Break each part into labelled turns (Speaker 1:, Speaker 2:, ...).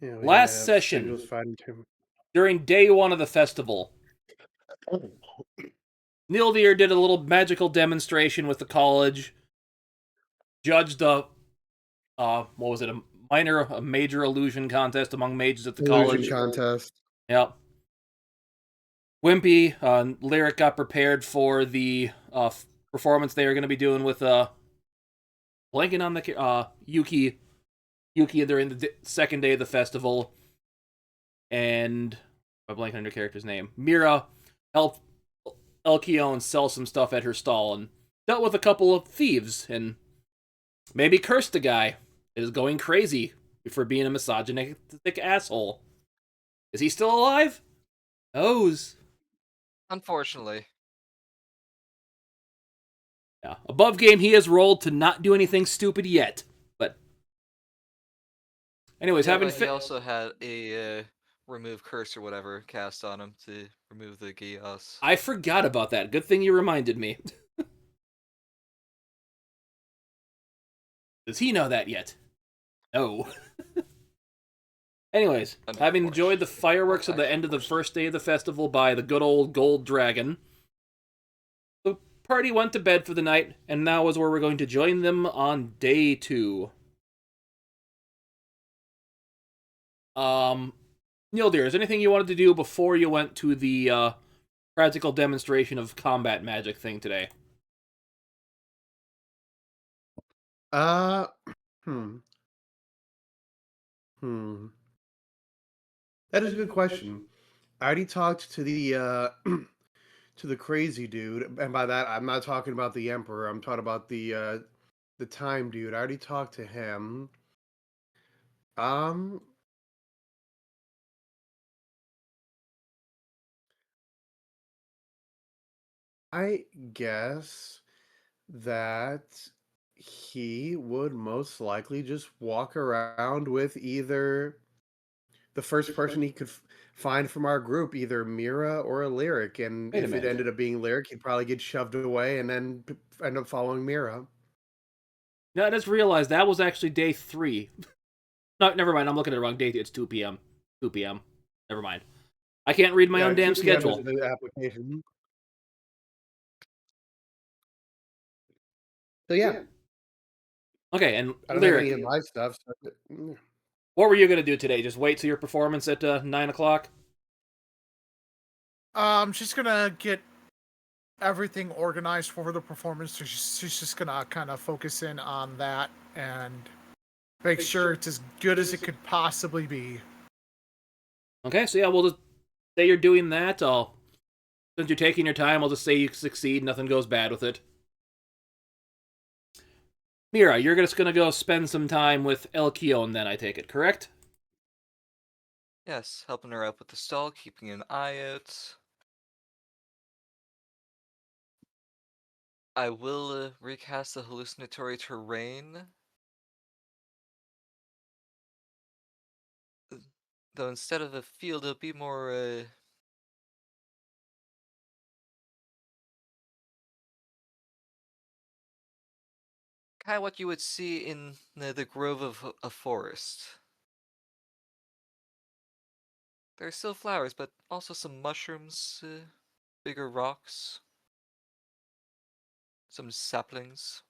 Speaker 1: Yeah, we gotta
Speaker 2: Last
Speaker 1: have
Speaker 2: session,
Speaker 1: schedules fine too.
Speaker 2: during day one of the festival, Nyldear did a little magical demonstration with the college, judged what was it, a major illusion contest among mages at the
Speaker 1: Illusion
Speaker 2: college.
Speaker 1: contest.
Speaker 2: Yep. Wimpy, Lyric got prepared for the performance they are going to be doing with blanking on the Yuki during the second day of the festival, and I'm blanking on your character's name. Mira helped Elkion sell some stuff at her stall and dealt with a couple of thieves and maybe cursed a guy that is going crazy for being a misogynistic asshole. Is he still alive? Knows.
Speaker 3: Unfortunately.
Speaker 2: Yeah. Above game, he has rolled to not do anything stupid yet. But anyways,
Speaker 3: Yeah, but he also had a remove curse or whatever cast on him to remove the chaos.
Speaker 2: I forgot about that. Good thing you reminded me. Does he know that yet? No. Anyways, having enjoyed the fireworks at the end of the first day of the festival by the good old Gold Dragon, the party went to bed for the night, and now is where we're going to join them on day 2. Nyldear, is there anything you wanted to do before you went to the practical demonstration of combat magic thing today?
Speaker 1: Hmm. That is a good question. I already talked to the to the crazy dude, and by that I'm not talking about the Emperor. I'm talking about the time dude. I already talked to him. Um, I guess that he would most likely just walk around with either the first person he could find from our group, either Mira or a Lyric, and
Speaker 2: Wait a
Speaker 1: if it
Speaker 2: minute.
Speaker 1: ended up being Lyric, he'd probably get shoved away and then end up following Mira.
Speaker 2: No, I just realized that was actually day 3. No, never mind. I'm looking at the wrong date. It's 2 p.m. 2 p.m. Never mind. I can't read my own damn
Speaker 1: 2 p.m. is
Speaker 2: schedule.
Speaker 1: the application. So yeah,
Speaker 2: Okay, and
Speaker 1: I don't have any
Speaker 2: Lyric,
Speaker 1: of my stuff. So,
Speaker 2: what were you going to do today? Just wait till your performance at 9 o'clock?
Speaker 4: I'm just gonna get everything organized for the performance. So she's just gonna kind of focus in on that and make sure it's as good as it could possibly be.
Speaker 2: Okay, so yeah, we'll just say you're doing that. Since you're taking your time, I'll just say you succeed. Nothing goes bad with it. Mira, you're just going to go spend some time with Elkion then, I take it, correct?
Speaker 3: Yes, helping her out with the stall, keeping an eye out. I will recast the hallucinatory terrain. Though instead of a field, it'll be more kind of what you would see in the grove of a forest. There are still flowers, but also some mushrooms, bigger rocks, some saplings,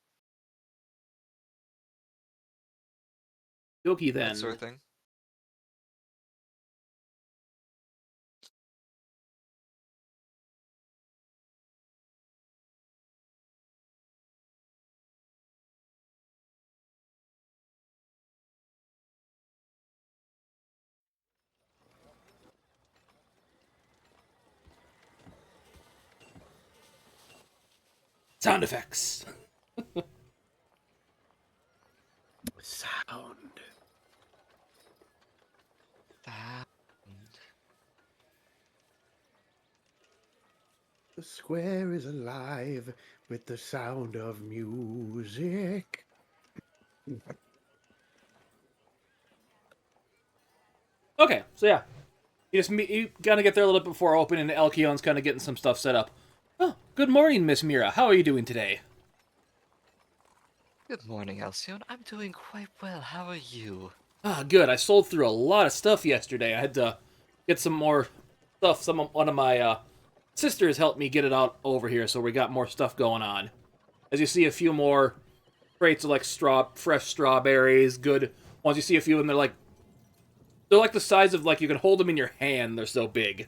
Speaker 2: Yoki
Speaker 3: that sort
Speaker 2: then.
Speaker 3: of thing.
Speaker 2: Sound effects.
Speaker 1: sound. The square is alive with the sound of music.
Speaker 2: Okay, so yeah. You gotta get there a little bit before open, and Elkion's kind of getting some stuff set up. Oh, good morning, Miss Mira. How are you doing today?
Speaker 3: Good morning, Alcyone. I'm doing quite well. How are you?
Speaker 2: Ah, good. I sold through a lot of stuff yesterday. I had to get some more stuff. One of my sisters helped me get it out over here, so we got more stuff going on. As you see, a few more crates of like fresh strawberries. Good ones. You see a few, and they're like the size of like you can hold them in your hand. They're so big.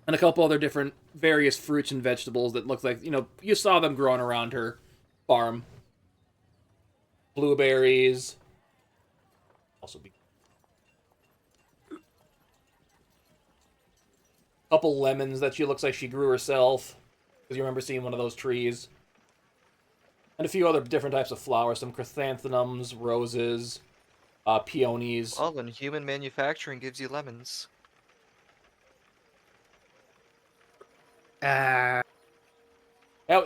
Speaker 2: And a couple other different various fruits and vegetables that look like you saw them growing around her farm. Blueberries. Also be couple lemons that she looks like she grew herself, because you remember seeing one of those trees. And a few other different types of flowers, some chrysanthemums, roses, peonies.
Speaker 3: Well, then human manufacturing gives you lemons.
Speaker 2: Now,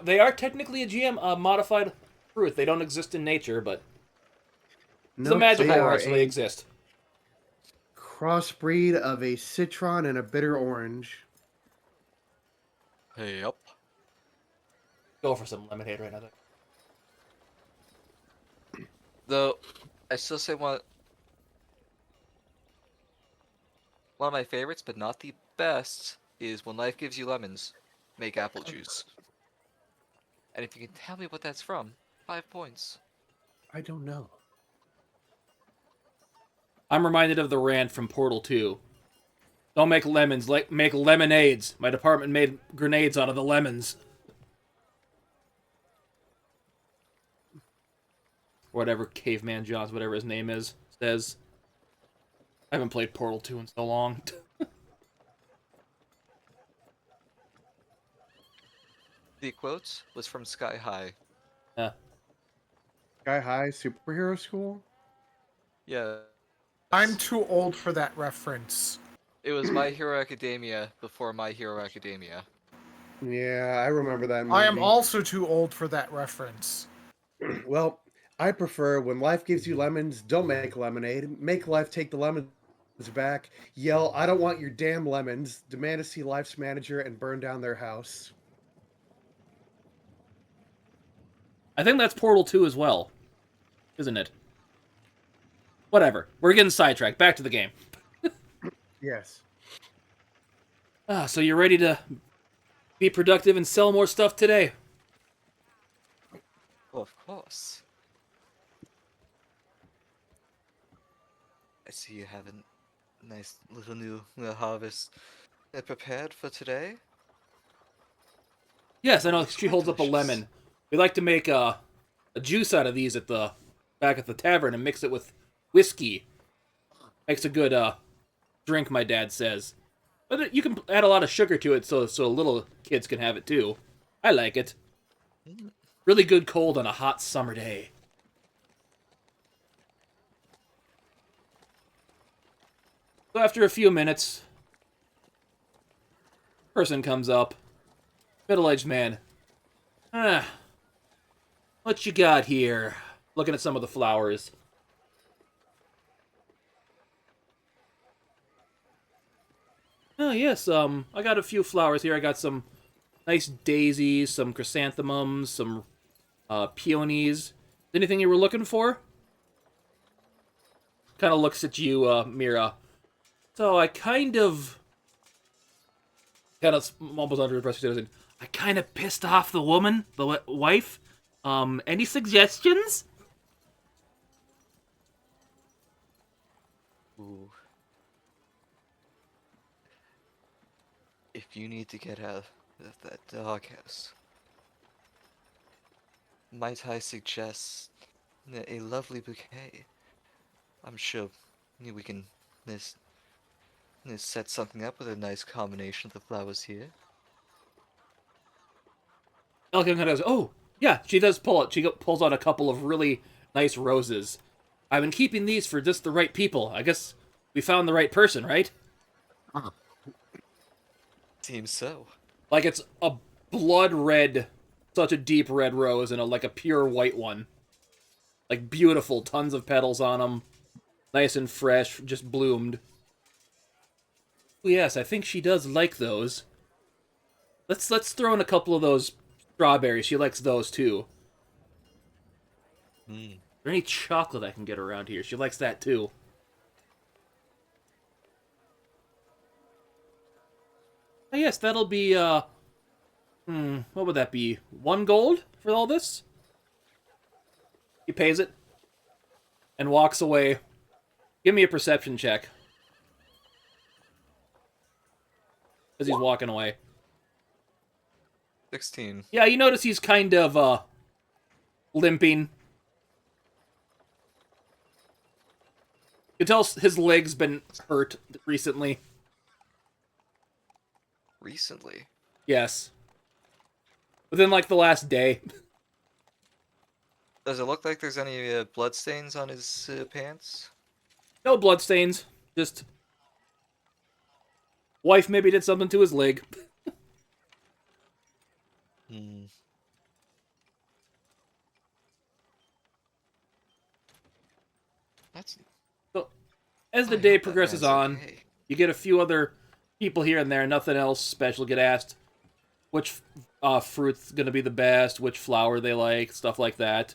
Speaker 2: they are technically a GM modified fruit. They don't exist in nature, but it's a
Speaker 1: Nope,
Speaker 2: magical
Speaker 1: they
Speaker 2: world,
Speaker 1: are
Speaker 2: so they
Speaker 1: a
Speaker 2: exist.
Speaker 1: crossbreed of a citron and a bitter orange.
Speaker 3: Hey, up.
Speaker 2: Go for some lemonade right now.
Speaker 3: Though, I still say one of my favorites, but not the best, is When Life Gives You Lemons, make apple juice. And if you can tell me what that's from, 5 points.
Speaker 1: I don't know.
Speaker 2: I'm reminded of the rant from Portal 2. Don't make lemons, make lemonades. My department made grenades out of the lemons. Whatever Caveman Johns, whatever his name is, says. I haven't played Portal 2 in so long.
Speaker 3: The quote was from Sky High.
Speaker 2: Yeah.
Speaker 1: Sky High Superhero School?
Speaker 3: Yeah.
Speaker 4: I'm too old for that reference.
Speaker 3: It was My Hero Academia before My Hero Academia.
Speaker 1: Yeah, I remember that movie.
Speaker 4: I am also too old for that reference.
Speaker 1: Well, I prefer when life gives you lemons, don't make lemonade. Make life take the lemons back. Yell, I don't want your damn lemons. Demand to see life's manager and burn down their house.
Speaker 2: I think that's Portal 2 as well. Isn't it? Whatever. We're getting sidetracked. Back to the game.
Speaker 1: Yes.
Speaker 2: So you're ready to be productive and sell more stuff today?
Speaker 3: Well, of course. I see you have a nice little new harvest prepared for today.
Speaker 2: Yes, I know.
Speaker 3: Looks
Speaker 2: She
Speaker 3: quite
Speaker 2: holds up a
Speaker 3: delicious.
Speaker 2: lemon. We like to make a juice out of these back at the tavern and mix it with whiskey. Makes a good drink, my dad says. But you can add a lot of sugar to it so little kids can have it too. I like it. Really good cold on a hot summer day. So after a few minutes, person comes up. Middle-aged man. What you got here? Looking at some of the flowers. Oh, yes, I got a few flowers here. I got some nice daisies, some chrysanthemums, some peonies. Anything you were looking for? Kind of looks at you, Mira. So I kind of mumbles under his breath. I kind of pissed off the woman, the wife. Any suggestions?
Speaker 3: Ooh. If you need to get out of that doghouse, might I suggest a lovely bouquet? I'm sure we can set something up with a nice combination of the flowers here.
Speaker 2: Elkin kind of goes, oh, yeah, she does pull it. She pulls out a couple of really nice roses. I've been keeping these for just the right people. I guess we found the right person, right?
Speaker 3: Seems so.
Speaker 2: Like it's a blood red, such a deep red rose and like a pure white one. Like beautiful, tons of petals on them. Nice and fresh, just bloomed. Oh, yes, I think she does like those. Let's throw in a couple of those strawberries. She likes those too. there any chocolate I can get around here? She likes that too. Oh, yes, that'll be, what would that be? 1 gold for all this? He pays it and walks away. Give me a perception check. As he's walking away.
Speaker 3: 16.
Speaker 2: Yeah, you notice he's kind of, limping. You can tell his leg's been hurt recently.
Speaker 3: Recently?
Speaker 2: Yes. Within, like, the last day.
Speaker 3: Does it look like there's any bloodstains on his pants?
Speaker 2: No bloodstains. Just... wife maybe did something to his leg.
Speaker 3: Hmm. That's...
Speaker 2: So, as the
Speaker 3: I
Speaker 2: day
Speaker 3: hope that
Speaker 2: progresses
Speaker 3: man's
Speaker 2: on,
Speaker 3: okay.
Speaker 2: you get a few other people here and there, nothing else special. Get asked which fruit's gonna be the best, which flower they like, stuff like that.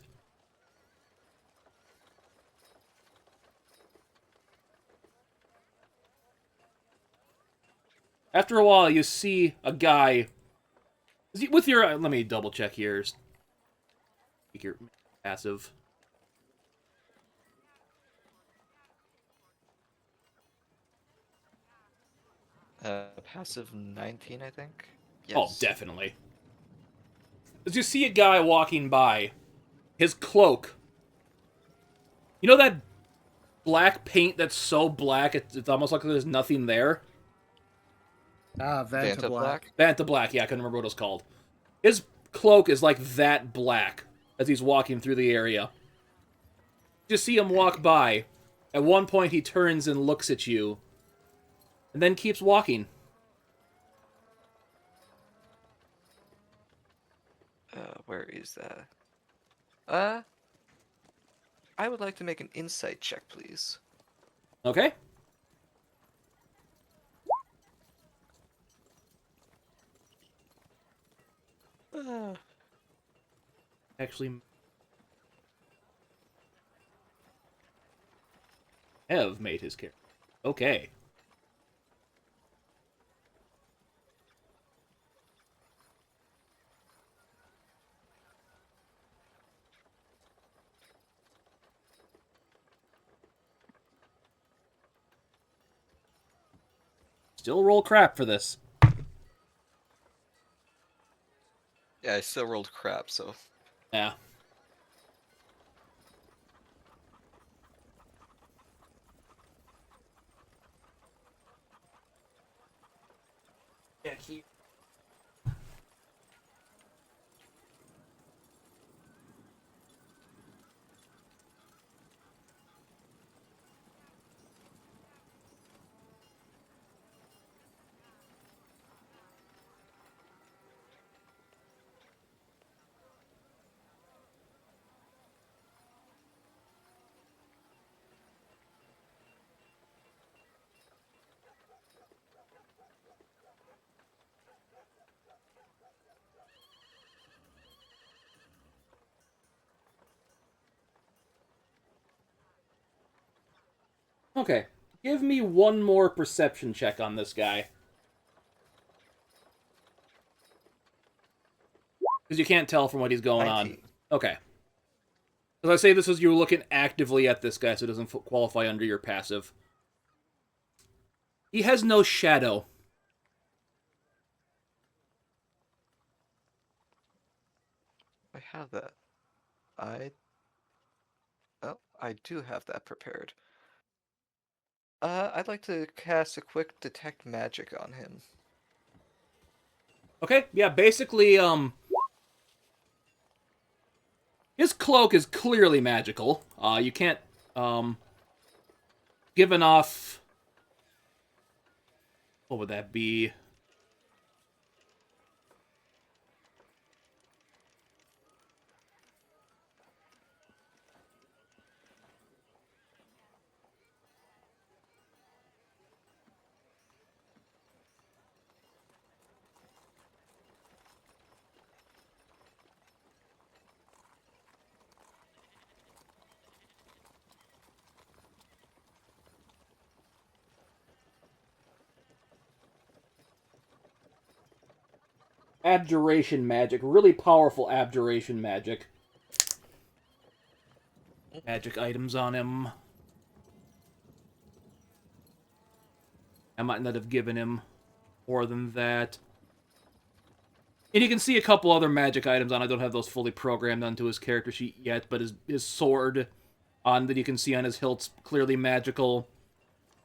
Speaker 2: After a while, you see a guy with your. Let me double check here. Your passive.
Speaker 3: Passive 19, I think? Yes.
Speaker 2: Oh, definitely. As you see a guy walking by, his cloak. You know that black paint that's so black it's almost like there's nothing there?
Speaker 4: Ah, Vanta Black.
Speaker 2: Vanta Black, yeah, I couldn't remember what it was called. His cloak is like that black as he's walking through the area. You see him walk by. At one point, he turns and looks at you, and then keeps walking.
Speaker 3: Where is that? I would like to make an insight check, please.
Speaker 2: Okay? Actually, have made his character. Okay. Still roll crap for this.
Speaker 3: Yeah, I still rolled crap, so...
Speaker 2: Yeah. Yeah, keep. Okay. Give me one more perception check on this guy. Because you can't tell from what he's going
Speaker 3: 19.
Speaker 2: on. Okay. As I say, this is you're looking actively at this guy, so it doesn't qualify under your passive. He has no shadow.
Speaker 3: I have that. Oh, I do have that prepared. I'd like to cast a quick detect magic on him.
Speaker 2: Okay, yeah, basically, his cloak is clearly magical. You can't, given off... What would that be? abjuration magic. Really powerful abjuration magic. Magic items on him. I might not have given him more than that. And you can see a couple other magic items on. I don't have those fully programmed onto his character sheet yet, but his sword on that you can see on his hilt's clearly magical.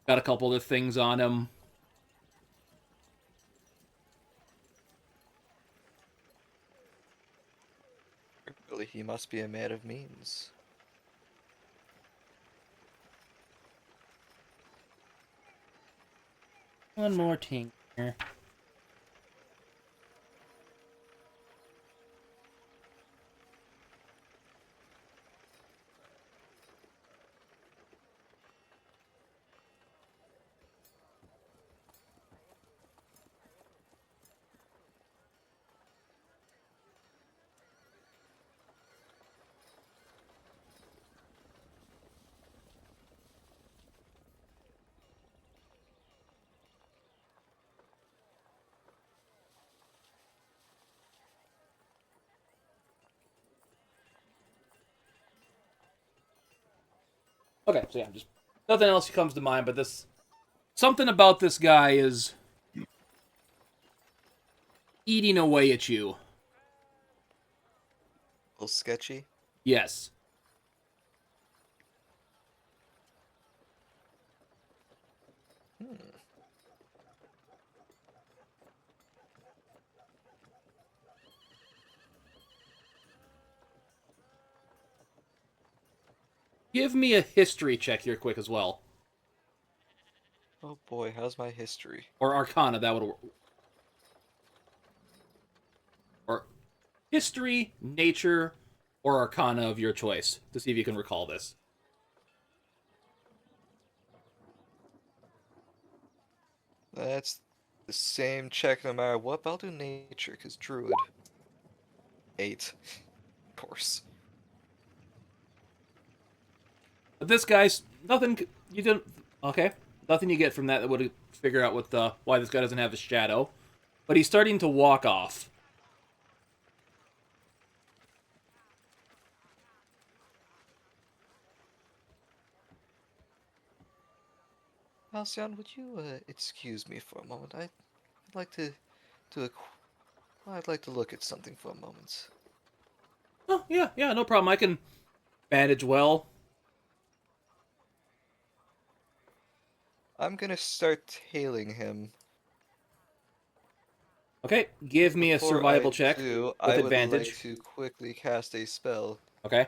Speaker 2: Got a couple other things on him.
Speaker 3: Really, he must be a man of means.
Speaker 2: One more thing here. Okay, so yeah, just nothing else comes to mind, but this something about this guy is eating away at you.
Speaker 3: A little sketchy.
Speaker 2: Yes. Give me a history check here quick as well.
Speaker 3: Oh boy, how's my history?
Speaker 2: Or Arcana, that would... Or history, nature, or Arcana of your choice, to see if you can recall this.
Speaker 3: That's the same check no matter what, but I'll do nature, because druid. 8. Of course.
Speaker 2: But this guy's... Nothing... You didn't... Okay. Nothing you get from that would figure out what the... Why this guy doesn't have a shadow. But he's starting to walk off.
Speaker 3: Halcyon, would you excuse me for a moment? I'd like to do a. I'd like to look at something for a moment.
Speaker 2: Oh, yeah, no problem. I can bandage well.
Speaker 3: I'm gonna start tailing him.
Speaker 2: Okay, give me a
Speaker 3: Before
Speaker 2: survival
Speaker 3: I
Speaker 2: check
Speaker 3: do,
Speaker 2: with
Speaker 3: I would
Speaker 2: advantage.
Speaker 3: like to quickly cast a spell.
Speaker 2: Okay.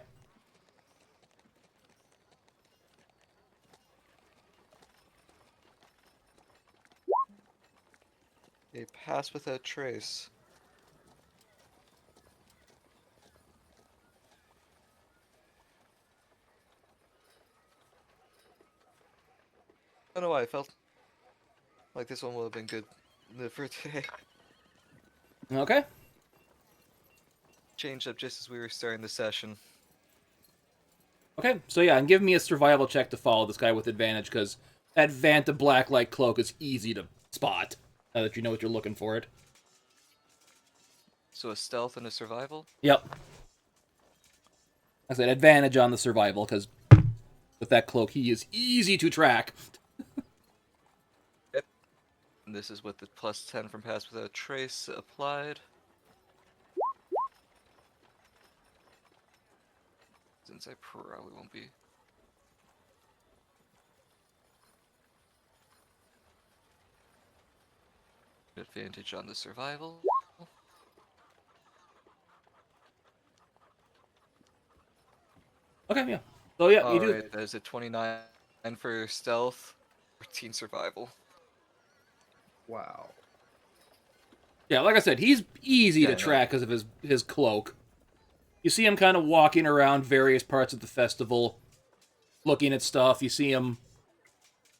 Speaker 3: A pass without trace. I don't know why I felt like this one would have been good for today.
Speaker 2: Okay.
Speaker 3: Changed up just as we were starting the session.
Speaker 2: Okay, so yeah, and give me a survival check to follow this guy with advantage, because that Vanta Blacklight Cloak is easy to spot, now that you know what you're looking for it.
Speaker 3: So a stealth and a survival?
Speaker 2: Yep. I said advantage on the survival, because with that cloak, he is easy to track.
Speaker 3: Yep. And this is with the plus 10 from pass without trace applied. Since I probably won't be. Advantage on the survival.
Speaker 2: Okay, yeah. So yeah, you do.
Speaker 3: Alright, that is a 29 for stealth, 14 survival.
Speaker 1: Wow.
Speaker 2: Yeah, like I said, he's easy
Speaker 3: Yeah,
Speaker 2: to
Speaker 3: no.
Speaker 2: track because of his cloak. You see him kind of walking around various parts of the festival, looking at stuff. You see him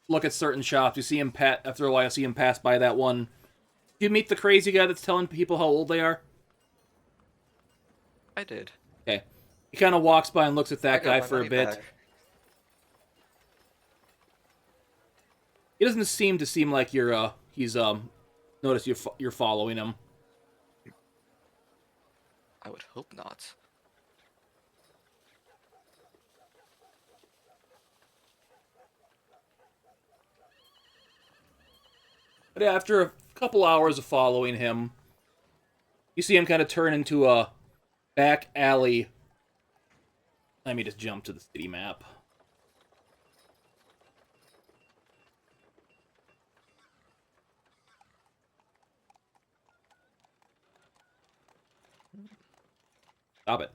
Speaker 2: look at certain shops. You see him after a while. You see him pass by that one. Do you meet the crazy guy that's telling people how old they are?
Speaker 3: I did.
Speaker 2: Okay. He kind of walks by and looks at
Speaker 3: I
Speaker 2: that
Speaker 3: got
Speaker 2: guy
Speaker 3: my
Speaker 2: for a
Speaker 3: money
Speaker 2: bit.
Speaker 3: back.
Speaker 2: He doesn't seem like you're notice you're following him.
Speaker 3: I would hope not.
Speaker 2: But after a couple hours of following him, you see him kind of turn into a back alley. Let me just jump to the city map. Stop it.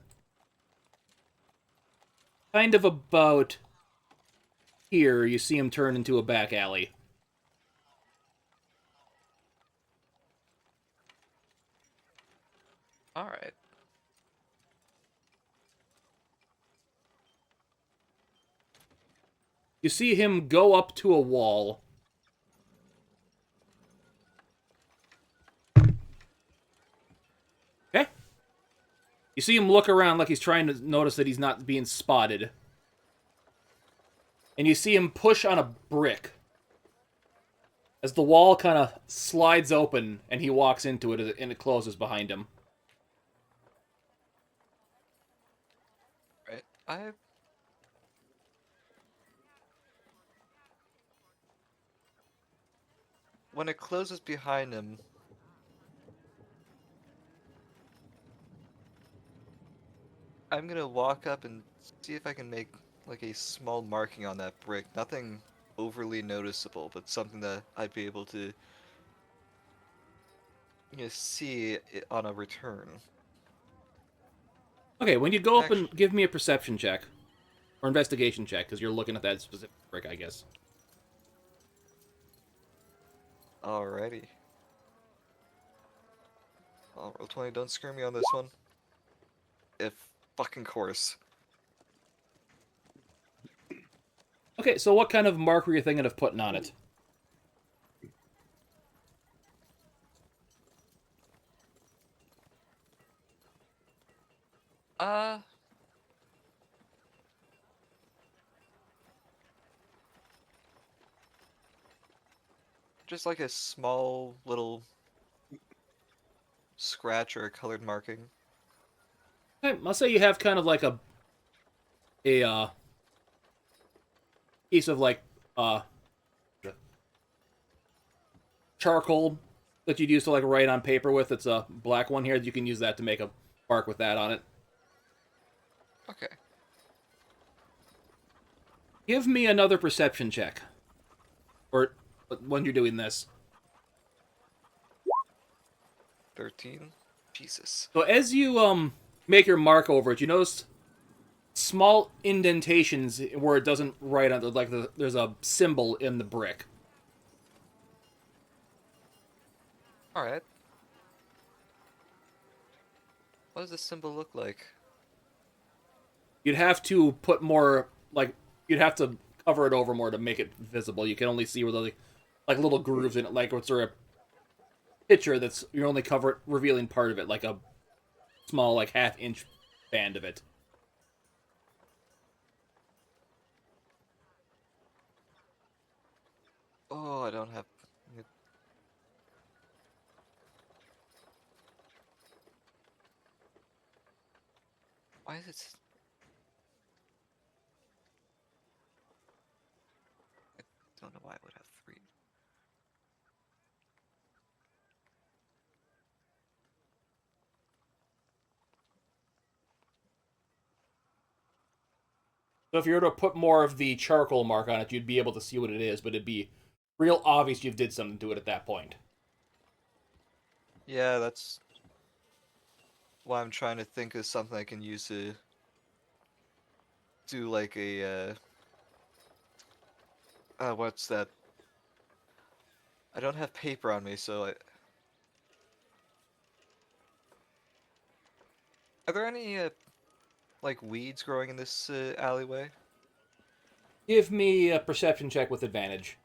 Speaker 2: Kind of about here, you see him turn into a back alley.
Speaker 3: Alright.
Speaker 2: You see him go up to a wall. Okay. You see him look around like he's trying to notice that he's not being spotted. And you see him push on a brick. As the wall kind of slides open and he walks into it and it closes behind him.
Speaker 3: Right. When it closes behind him, I'm gonna walk up and see if I can make like a small marking on that brick. Nothing overly noticeable, but something that I'd be able to see it on a return.
Speaker 2: Okay, when you go up
Speaker 3: Actu-
Speaker 2: and give me a perception check. Or investigation check, because you're looking at that specific brick, I guess.
Speaker 3: Alrighty. I'll roll 20, don't screw me on this one. If fucking course.
Speaker 2: Okay, so what kind of mark were you thinking of putting on it?
Speaker 3: Uh... Just like a small little scratch or a colored marking.
Speaker 2: Okay, I'll say you have kind of like a piece of like charcoal that you'd use to like write on paper with. It's a black one here. You can use that to make a mark with that on it.
Speaker 3: Okay.
Speaker 2: Give me another perception check. Or when you're doing this.
Speaker 3: 13? Jesus.
Speaker 2: So as you make your mark over it, you notice small indentations where it doesn't write on there's a symbol in the brick.
Speaker 3: Alright. What does this symbol look like?
Speaker 2: You'd have to put more you'd have to cover it over more to make it visible. You can only see where the like little grooves in it, like what's a picture that's you're only revealing part of it, like a small like half-inch band of it.
Speaker 3: Oh, I don't have... Why is it... I don't know why I would have 3.
Speaker 2: So if you were to put more of the charcoal mark on it, you'd be able to see what it is, but it'd be real obvious you did something to it at that point.
Speaker 3: Yeah, that's why I'm trying to think of something I can use to do like a, what's that? I don't have paper on me, so Are there any, like, weeds growing in this, alleyway?
Speaker 2: Give me a perception check with advantage.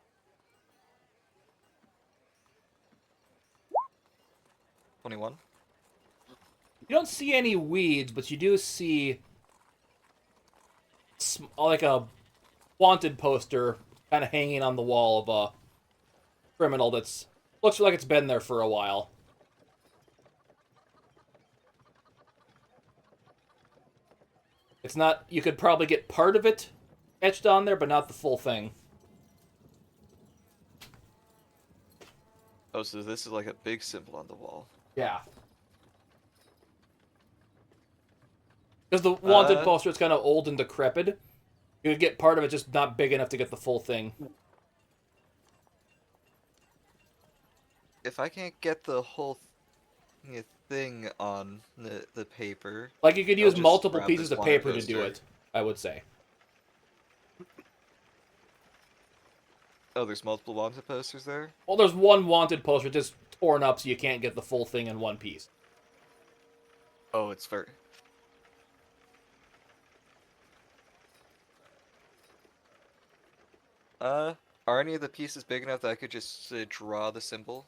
Speaker 3: 21?
Speaker 2: You don't see any weeds, but you do see like a wanted poster kind of hanging on the wall of a criminal that's looks like it's been there for a while. It's not. You could probably get part of it etched on there, but not the full thing.
Speaker 3: Oh, so this is like a big symbol on the wall.
Speaker 2: Yeah. Because the wanted poster is kind of old and decrepit. You could get part of it, just not big enough to get the full thing.
Speaker 3: If I can't get the whole thing on the paper,
Speaker 2: Like, you could
Speaker 3: I'll
Speaker 2: use
Speaker 3: just
Speaker 2: multiple
Speaker 3: grab
Speaker 2: pieces
Speaker 3: this
Speaker 2: of
Speaker 3: wanted
Speaker 2: paper to do
Speaker 3: poster.
Speaker 2: it, I would say.
Speaker 3: Oh, there's multiple wanted posters there?
Speaker 2: Well, there's one wanted poster just torn up so you can't get the full thing in one piece.
Speaker 3: Oh, it's very... Are any of the pieces big enough that I could just draw the symbol?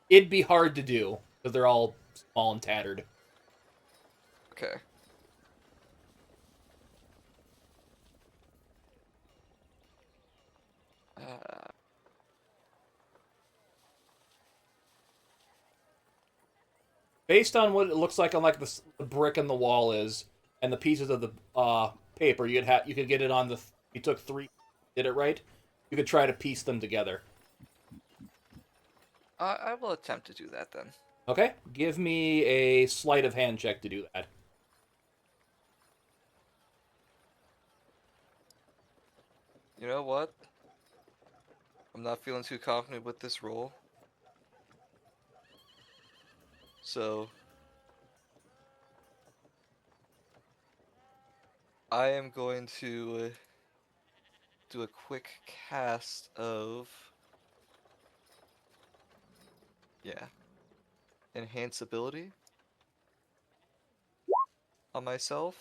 Speaker 2: It'd be hard to do, because they're all small and tattered.
Speaker 3: Okay.
Speaker 2: Based on what it looks like on like the brick in the wall is, and the pieces of the paper, you could get it on the. You took 3, did it right. You could try to piece them together.
Speaker 3: I will attempt to do that then.
Speaker 2: Okay, give me a sleight of hand check to do that.
Speaker 3: You know what? I'm not feeling too confident with this roll. So... I am going to do a quick cast of... Yeah. Enhance ability on myself.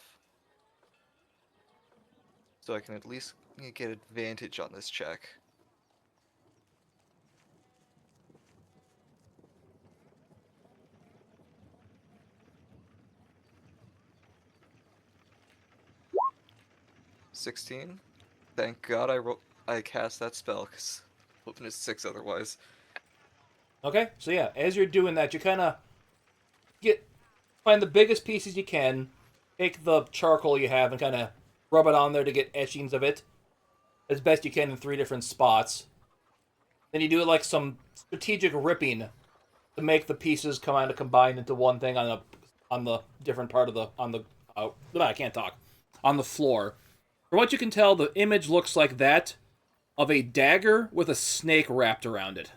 Speaker 3: So I can at least get advantage on this check. $16. Thank God I cast that spell, because hoping it's 6 otherwise.
Speaker 2: Okay, so yeah, as you're doing that, you kind of find the biggest pieces you can, take the charcoal you have and kind of rub it on there to get etchings of it as best you can in 3 different spots. Then you do like some strategic ripping to make the pieces kind of combine into one thing on the different part of the I can't talk, on the floor. From what you can tell, the image looks like that of a dagger with a snake wrapped around it.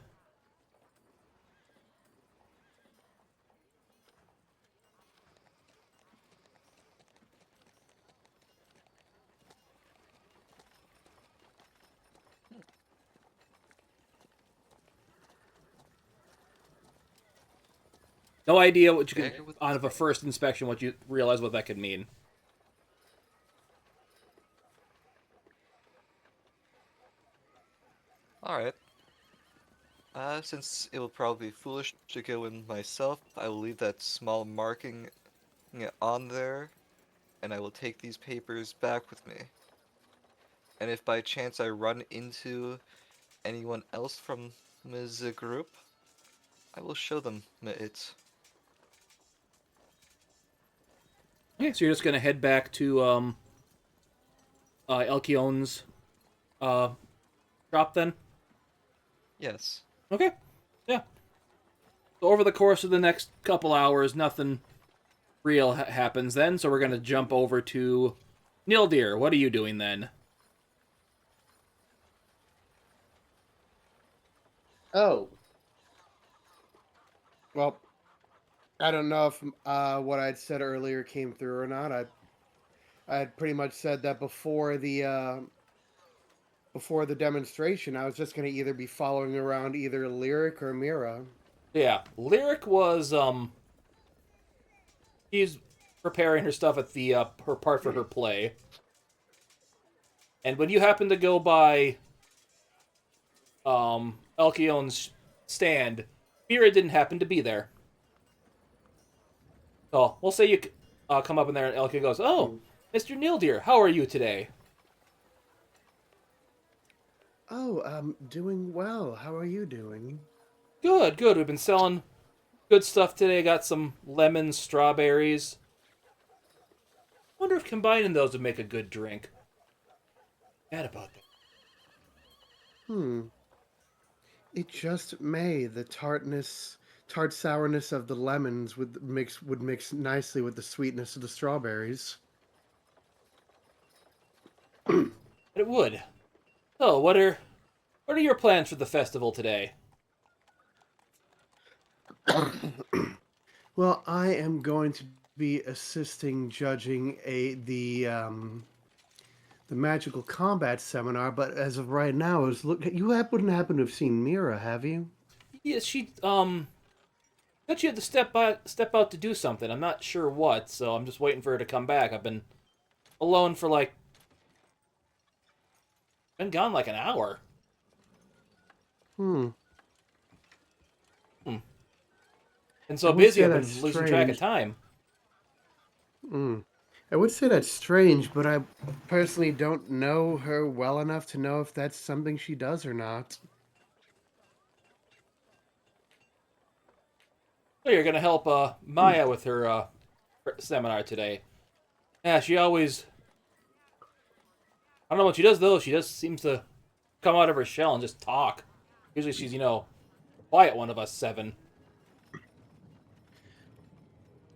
Speaker 2: No idea what you can, on a first inspection, what you realize what that could mean.
Speaker 3: Alright. Since it will probably be foolish to go in myself, I will leave that small marking on there, and I will take these papers back with me. And if by chance I run into anyone else from the group, I will show them it.
Speaker 2: Okay, so you're just gonna head back to Elkion's shop then?
Speaker 3: Yes.
Speaker 2: Okay, yeah. So over the course of the next couple hours, nothing real happens then, so we're gonna jump over to Nyldear. What are you doing then?
Speaker 1: Oh. Well, I don't know if what I'd said earlier came through or not. I had pretty much said that before the demonstration, I was just going to either be following around either Lyric or Mira.
Speaker 2: Yeah, Lyric was she's preparing her stuff at the her part for her play. And when you happen to go by Elkion's stand, Mira didn't happen to be there. So we'll say you come up in there and Elkion goes, "Oh, Mr. Nyldear, how are you today?"
Speaker 1: Oh, doing well. How are you doing?
Speaker 2: Good, good. We've been selling Good stuff today. Got some lemons, strawberries. Wonder if combining those would make a good drink. Bad about that.
Speaker 1: Hmm. It just may. The tart sourness of the lemons would mix nicely with the sweetness of the strawberries.
Speaker 2: But it would. So, what are your plans for the festival today?
Speaker 1: Well, I am going to be assisting judging the magical combat seminar, but as of right now, wouldn't happen to have seen Mira, have you?
Speaker 2: Yeah, she thought she had to step out to do something. I'm not sure what, so I'm just waiting for her to come back. I've been alone for been gone like an hour.
Speaker 1: Hmm.
Speaker 2: Hmm. And
Speaker 1: I
Speaker 2: so
Speaker 1: would
Speaker 2: busy,
Speaker 1: say
Speaker 2: I've
Speaker 1: that's
Speaker 2: been losing track of
Speaker 1: strange.
Speaker 2: time.
Speaker 1: Hmm. I would say that's strange, but I personally don't know her well enough to know if that's something she does or not.
Speaker 2: So you're gonna help Maya with her seminar today. Yeah, she always. I don't know what she does though. She just seems to come out of her shell and just talk. Usually she's quiet one of us seven.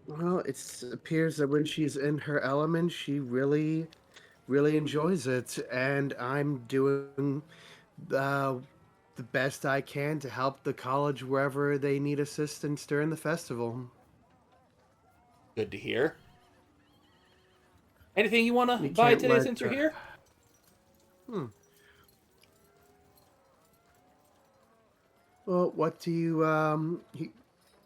Speaker 1: Well, it appears that when she's in her element, she really, really enjoys it, and I'm doing uh, the best I can to help the college wherever they need assistance during the festival.
Speaker 2: Good to hear. Anything you wanna
Speaker 1: You
Speaker 2: buy
Speaker 1: can't
Speaker 2: today
Speaker 1: let.
Speaker 2: since you're here?
Speaker 1: Hmm. Well, what do you?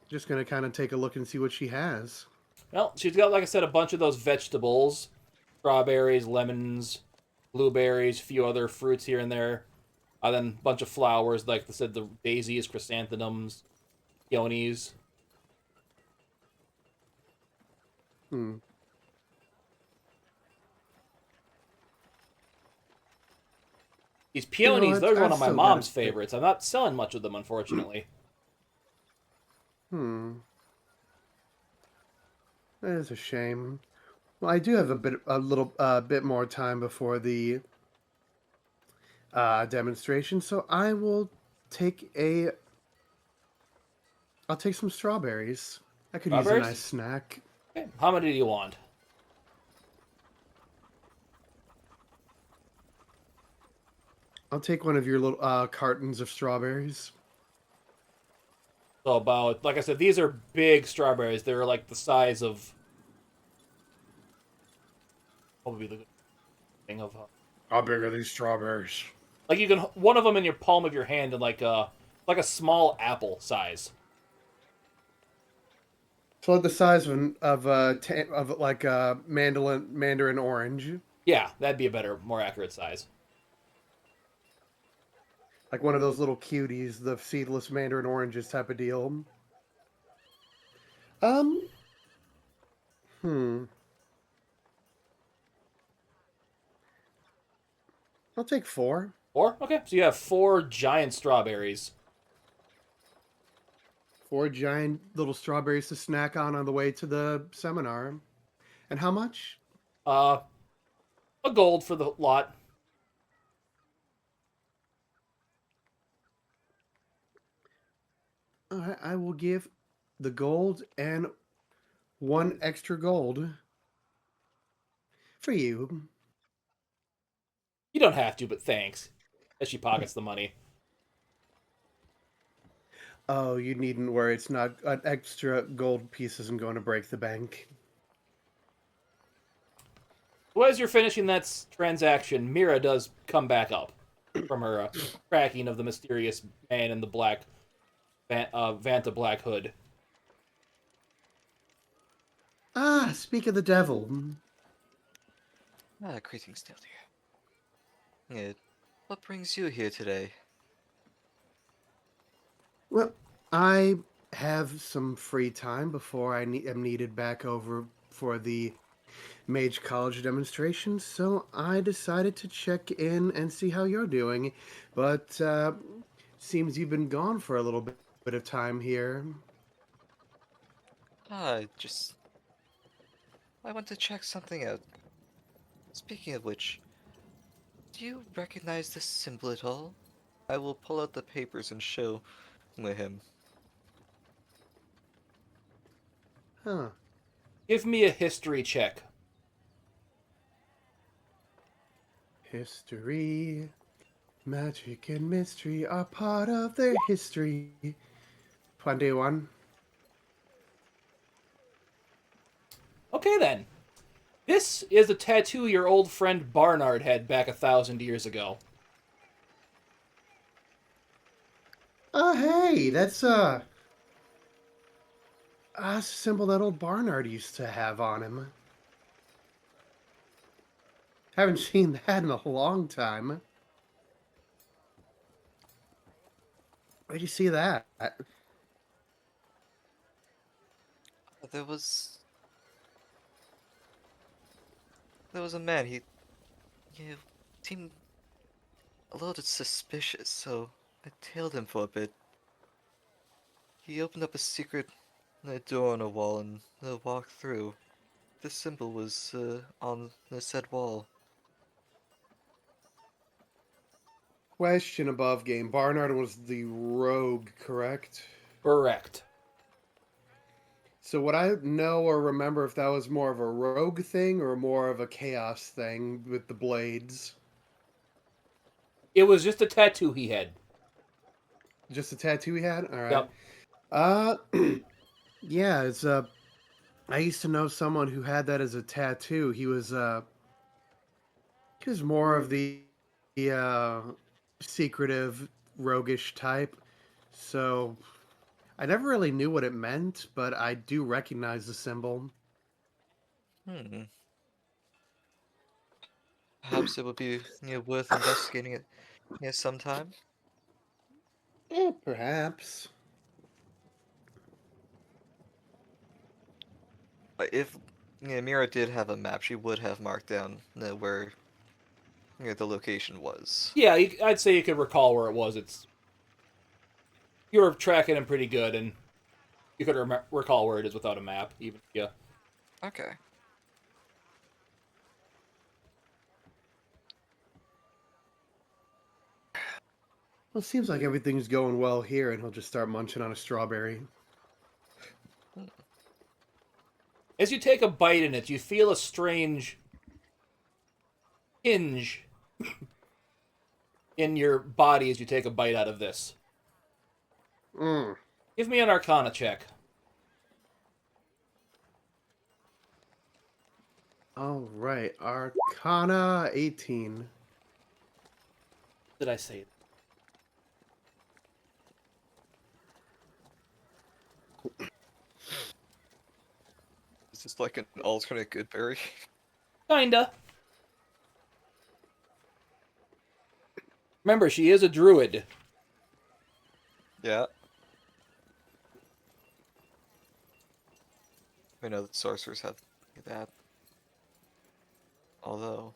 Speaker 1: Just gonna kind of take a look and see what she has.
Speaker 2: Well, she's got, like I said, a bunch of those vegetables: strawberries, lemons, blueberries, a few other fruits here and there. Then a bunch of flowers, like I said, the daisies, chrysanthemums, peonies.
Speaker 1: Hmm.
Speaker 2: These
Speaker 1: You know
Speaker 2: peonies,
Speaker 1: what?
Speaker 2: they're one
Speaker 1: I've
Speaker 2: of my
Speaker 1: still got a
Speaker 2: mom's
Speaker 1: bit.
Speaker 2: favorites. I'm not selling much of them, unfortunately.
Speaker 1: Hmm. That is a shame. Well, I do have a little bit more time before the demonstration, so take a. I'll take some strawberries. I could use a
Speaker 2: Strawberries?
Speaker 1: nice snack.
Speaker 2: Okay. How many do you want?
Speaker 1: I'll take one of your little cartons of strawberries.
Speaker 2: So about, like I said, these are big strawberries. They're like the size of, what would be the good thing of,
Speaker 1: How big are these strawberries?
Speaker 2: like you can one of them in your palm of your hand and like a small apple size.
Speaker 1: So like the size of like a mandarin orange,
Speaker 2: Yeah, that'd be a better, more accurate size.
Speaker 1: like one of those little cuties, the seedless mandarin oranges type of deal. Um, hmm. I'll take four.
Speaker 2: Four? Okay, so you have four giant strawberries.
Speaker 1: Four giant little strawberries to snack on the way to the seminar. And how much?
Speaker 2: Uh, a gold for the lot.
Speaker 1: I will give the gold and one extra gold for you.
Speaker 2: You don't have to, but thanks. As she pockets the money.
Speaker 1: Oh, you needn't worry. It's not an extra gold piece isn't going to break the bank.
Speaker 2: Well, as you're finishing that transaction, Mira does come back up from her tracking of the mysterious man in the Vanta Black Hood.
Speaker 1: Ah, speak of the devil.
Speaker 3: Greetings, Nyldear. What brings you here today?
Speaker 1: Well, I have some free time before am needed back over for the Mage College demonstration, so I decided to check in and see how you're doing. But seems you've been gone for a little bit of time here.
Speaker 3: I want to check something out. Speaking of which, do you recognize this symbol at all? I will pull out the papers and show him.
Speaker 1: Huh.
Speaker 2: Give me a history check.
Speaker 1: History, magic, and mystery are part of their history. 21.
Speaker 2: Okay then. This is a tattoo your old friend Barnard had back 1,000 years ago.
Speaker 1: Oh, hey, that's a symbol that old Barnard used to have on him. Haven't seen that in a long time. Where'd you see that?
Speaker 3: There was a man. He seemed a little bit suspicious, so I tailed him for a bit. He opened up a secret door on a wall and walked through. This symbol was on the said wall.
Speaker 1: Question above game. Barnard was the rogue, correct?
Speaker 2: Correct.
Speaker 1: So would I know or remember if that was more of a rogue thing or more of a chaos thing with the blades?
Speaker 2: It was just a tattoo he had.
Speaker 1: Just a tattoo he had? All right.
Speaker 2: Yep.
Speaker 1: Yeah, it's I used to know someone who had that as a tattoo. He was more of the secretive, roguish type. So I never really knew what it meant, but I do recognize the symbol.
Speaker 3: Perhaps it would be worth investigating it sometime.
Speaker 1: Perhaps.
Speaker 3: But if Mira did have a map, she would have marked down where the location was.
Speaker 2: Yeah, I'd say you could recall where it was. You were tracking him pretty good, and you could recall where it is without a map, even. Yeah.
Speaker 3: Okay.
Speaker 1: Well, it seems like everything's going well here, and he'll just start munching on a strawberry.
Speaker 2: As you take a bite in it, you feel a strange hinge in your body as you take a bite out of this. Give me an Arcana check.
Speaker 1: All right, Arcana 18.
Speaker 2: Did I say it?
Speaker 3: Is this like an alternate good berry?
Speaker 2: Kinda. Remember, she is a druid.
Speaker 3: Yeah. I know that sorcerers have that. Although...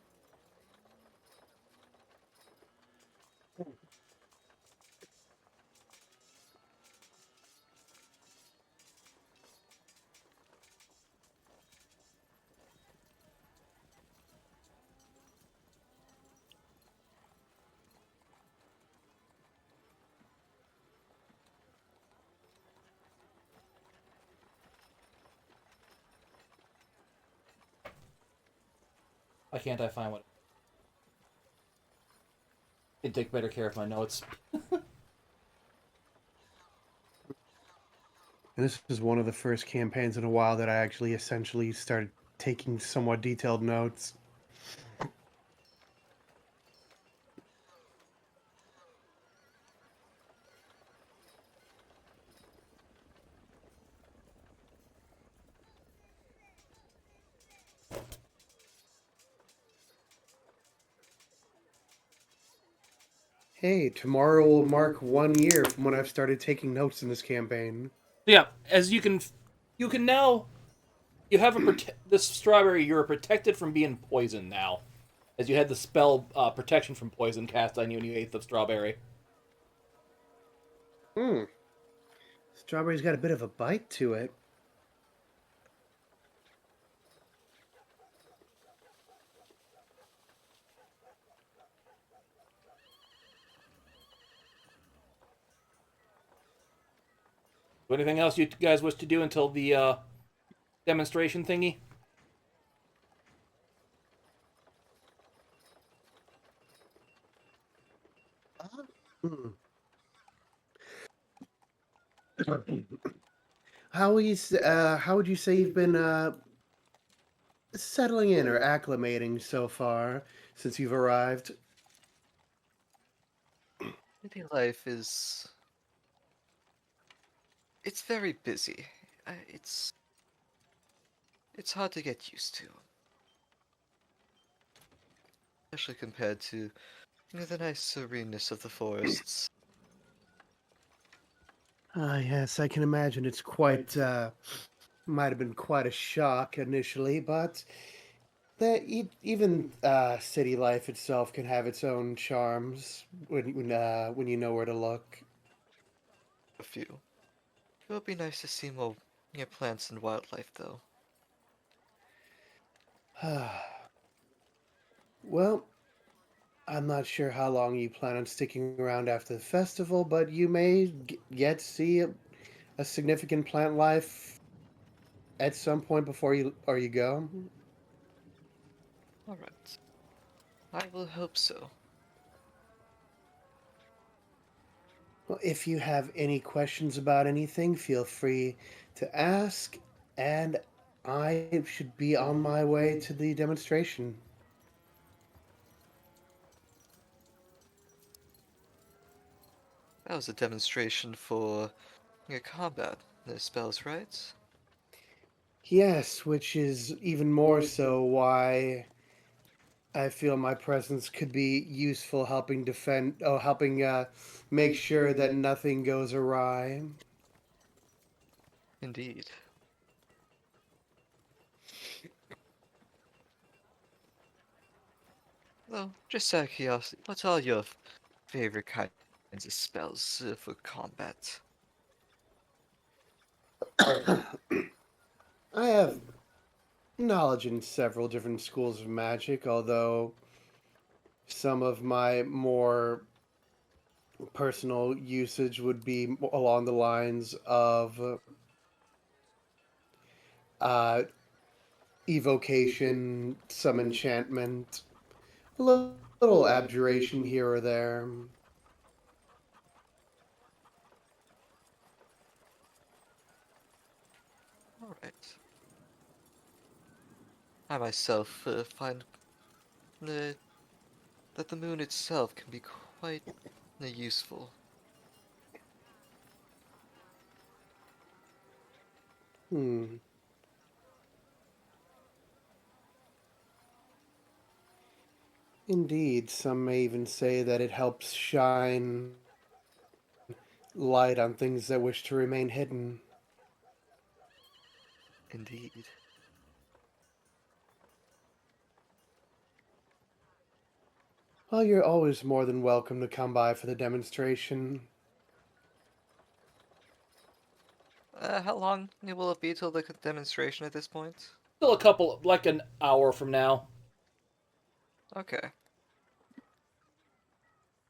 Speaker 2: Why can't I find what? I'd take better care of my notes.
Speaker 1: And this is one of the first campaigns in a while that I actually essentially started taking somewhat detailed notes. Hey, tomorrow will mark 1 year from when I've started taking notes in this campaign.
Speaker 2: Yeah, as you can now, you have this strawberry. You're protected from being poisoned now, as you had the spell protection from poison cast on you when you ate the strawberry.
Speaker 1: Strawberry's got a bit of a bite to it.
Speaker 2: Anything else you guys wish to do until the demonstration thingy?
Speaker 1: Hmm. How would you say you've been settling in or acclimating so far since you've arrived?
Speaker 3: City life is. It's very busy. It's hard to get used to, especially compared to the nice sereneness of the forests.
Speaker 1: Ah, yes, I can imagine it's quite, might have been quite a shock initially, but even city life itself can have its own charms when you know where to look.
Speaker 3: A few. It would be nice to see more plants and wildlife, though.
Speaker 1: Well, I'm not sure how long you plan on sticking around after the festival, but you may yet see a significant plant life at some point before you go.
Speaker 3: All right. I will hope so.
Speaker 1: Well, if you have any questions about anything, feel free to ask, and I should be on my way to the demonstration.
Speaker 3: That was a demonstration for combat spells, right?
Speaker 1: Yes, which is even more so why I feel my presence could be useful helping make sure that nothing goes awry.
Speaker 3: Indeed. Well, just out of curiosity, what's all your favorite kinds of spells for combat?
Speaker 1: I have knowledge in several different schools of magic, although some of my more personal usage would be along the lines of uh, evocation, some enchantment, a little abjuration here or there.
Speaker 3: All right. I myself find uh, that the moon itself can be quite useful.
Speaker 1: Hmm. Indeed, some may even say that it helps shine light on things that wish to remain hidden.
Speaker 3: Indeed.
Speaker 1: Well, you're always more than welcome to come by for the demonstration.
Speaker 3: How long will it be till the demonstration at this point?
Speaker 2: Still like an hour from now.
Speaker 3: Okay.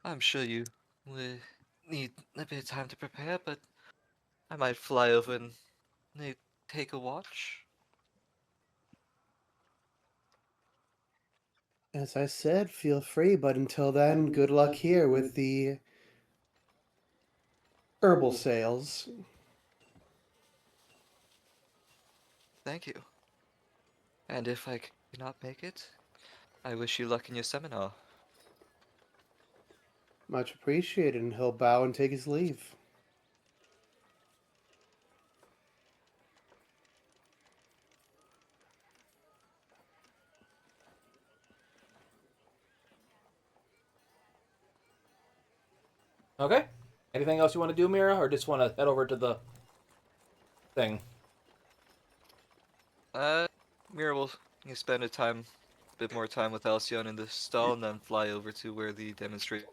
Speaker 3: I'm sure you need a bit of time to prepare, but I might fly over and take a watch.
Speaker 1: As I said, feel free, but until then, good luck here with the herbal sales.
Speaker 3: Thank you. And if I cannot make it, I wish you luck in your seminar.
Speaker 1: Much appreciated, and he'll bow and take his leave.
Speaker 2: Okay. Anything else you want to do, Mira, or just want to head over to the thing?
Speaker 3: Uh, Mira will spend a bit more time with Alcyon in the stall, and then fly over to where the demonstration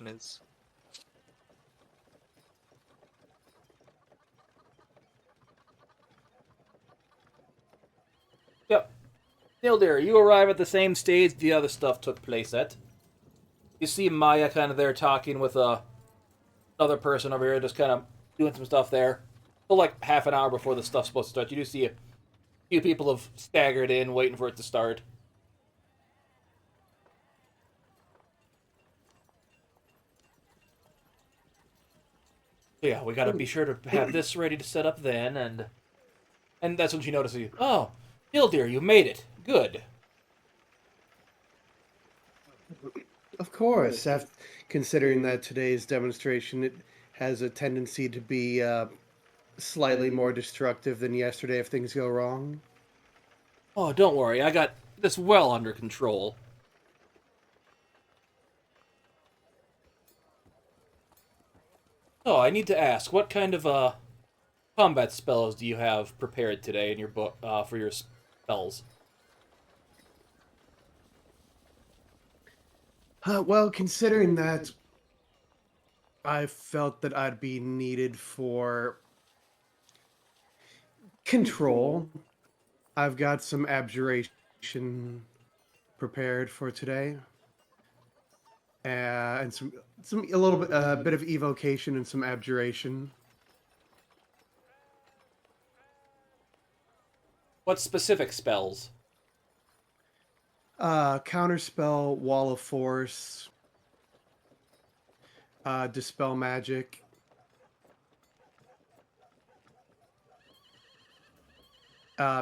Speaker 3: is.
Speaker 2: Yep. Nyldear, you arrive at the same stage the other stuff took place at. You see Maya kind of there talking with another person over here, just kind of doing some stuff there. So like half an hour before the stuff's supposed to start, you do see a few people have staggered in, waiting for it to start. So yeah, we gotta be sure to have this ready to set up then, and that's when she notices you. Oh, Nyldear, you made it. Good.
Speaker 1: Of course, considering that today's demonstration it has a tendency to be slightly more destructive than yesterday if things go wrong.
Speaker 2: Oh, don't worry, I got this well under control. Oh, I need to ask, what kind of combat spells do you have prepared today in your book for your spells?
Speaker 1: Well, considering that I felt that I'd be needed for control, I've got some abjuration prepared for today, and some a little bit a bit of evocation and some abjuration.
Speaker 2: What specific spells?
Speaker 1: Counterspell, Wall of Force, Dispel Magic.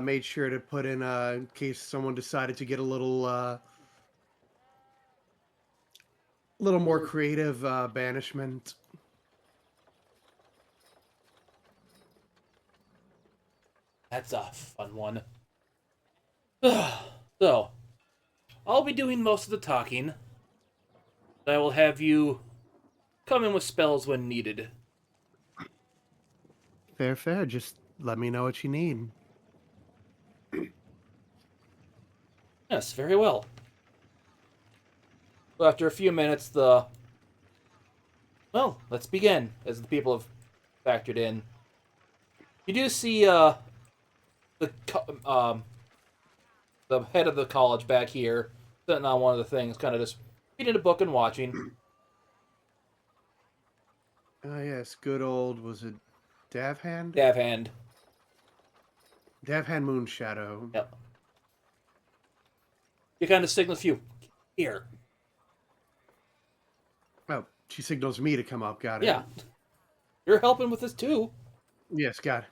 Speaker 1: Made sure to put in case someone decided to get a little more creative banishment.
Speaker 2: That's a fun one. So, I'll be doing most of the talking. I will have you come in with spells when needed.
Speaker 1: Fair, fair. Just let me know what you need.
Speaker 2: Yes, very well. So after a few minutes, well, let's begin, as the people have factored in. You do see the the head of the college back here, sitting on one of the things, kind of just reading a book and watching.
Speaker 1: Ah, yes, good old, was it Davhand?
Speaker 2: Davhand.
Speaker 1: Davhand Moonshadow.
Speaker 2: Yep. He kind of signals you, here.
Speaker 1: Oh, she signals me to come up. Got it.
Speaker 2: Yeah. You're helping with this too.
Speaker 1: Yes, got it.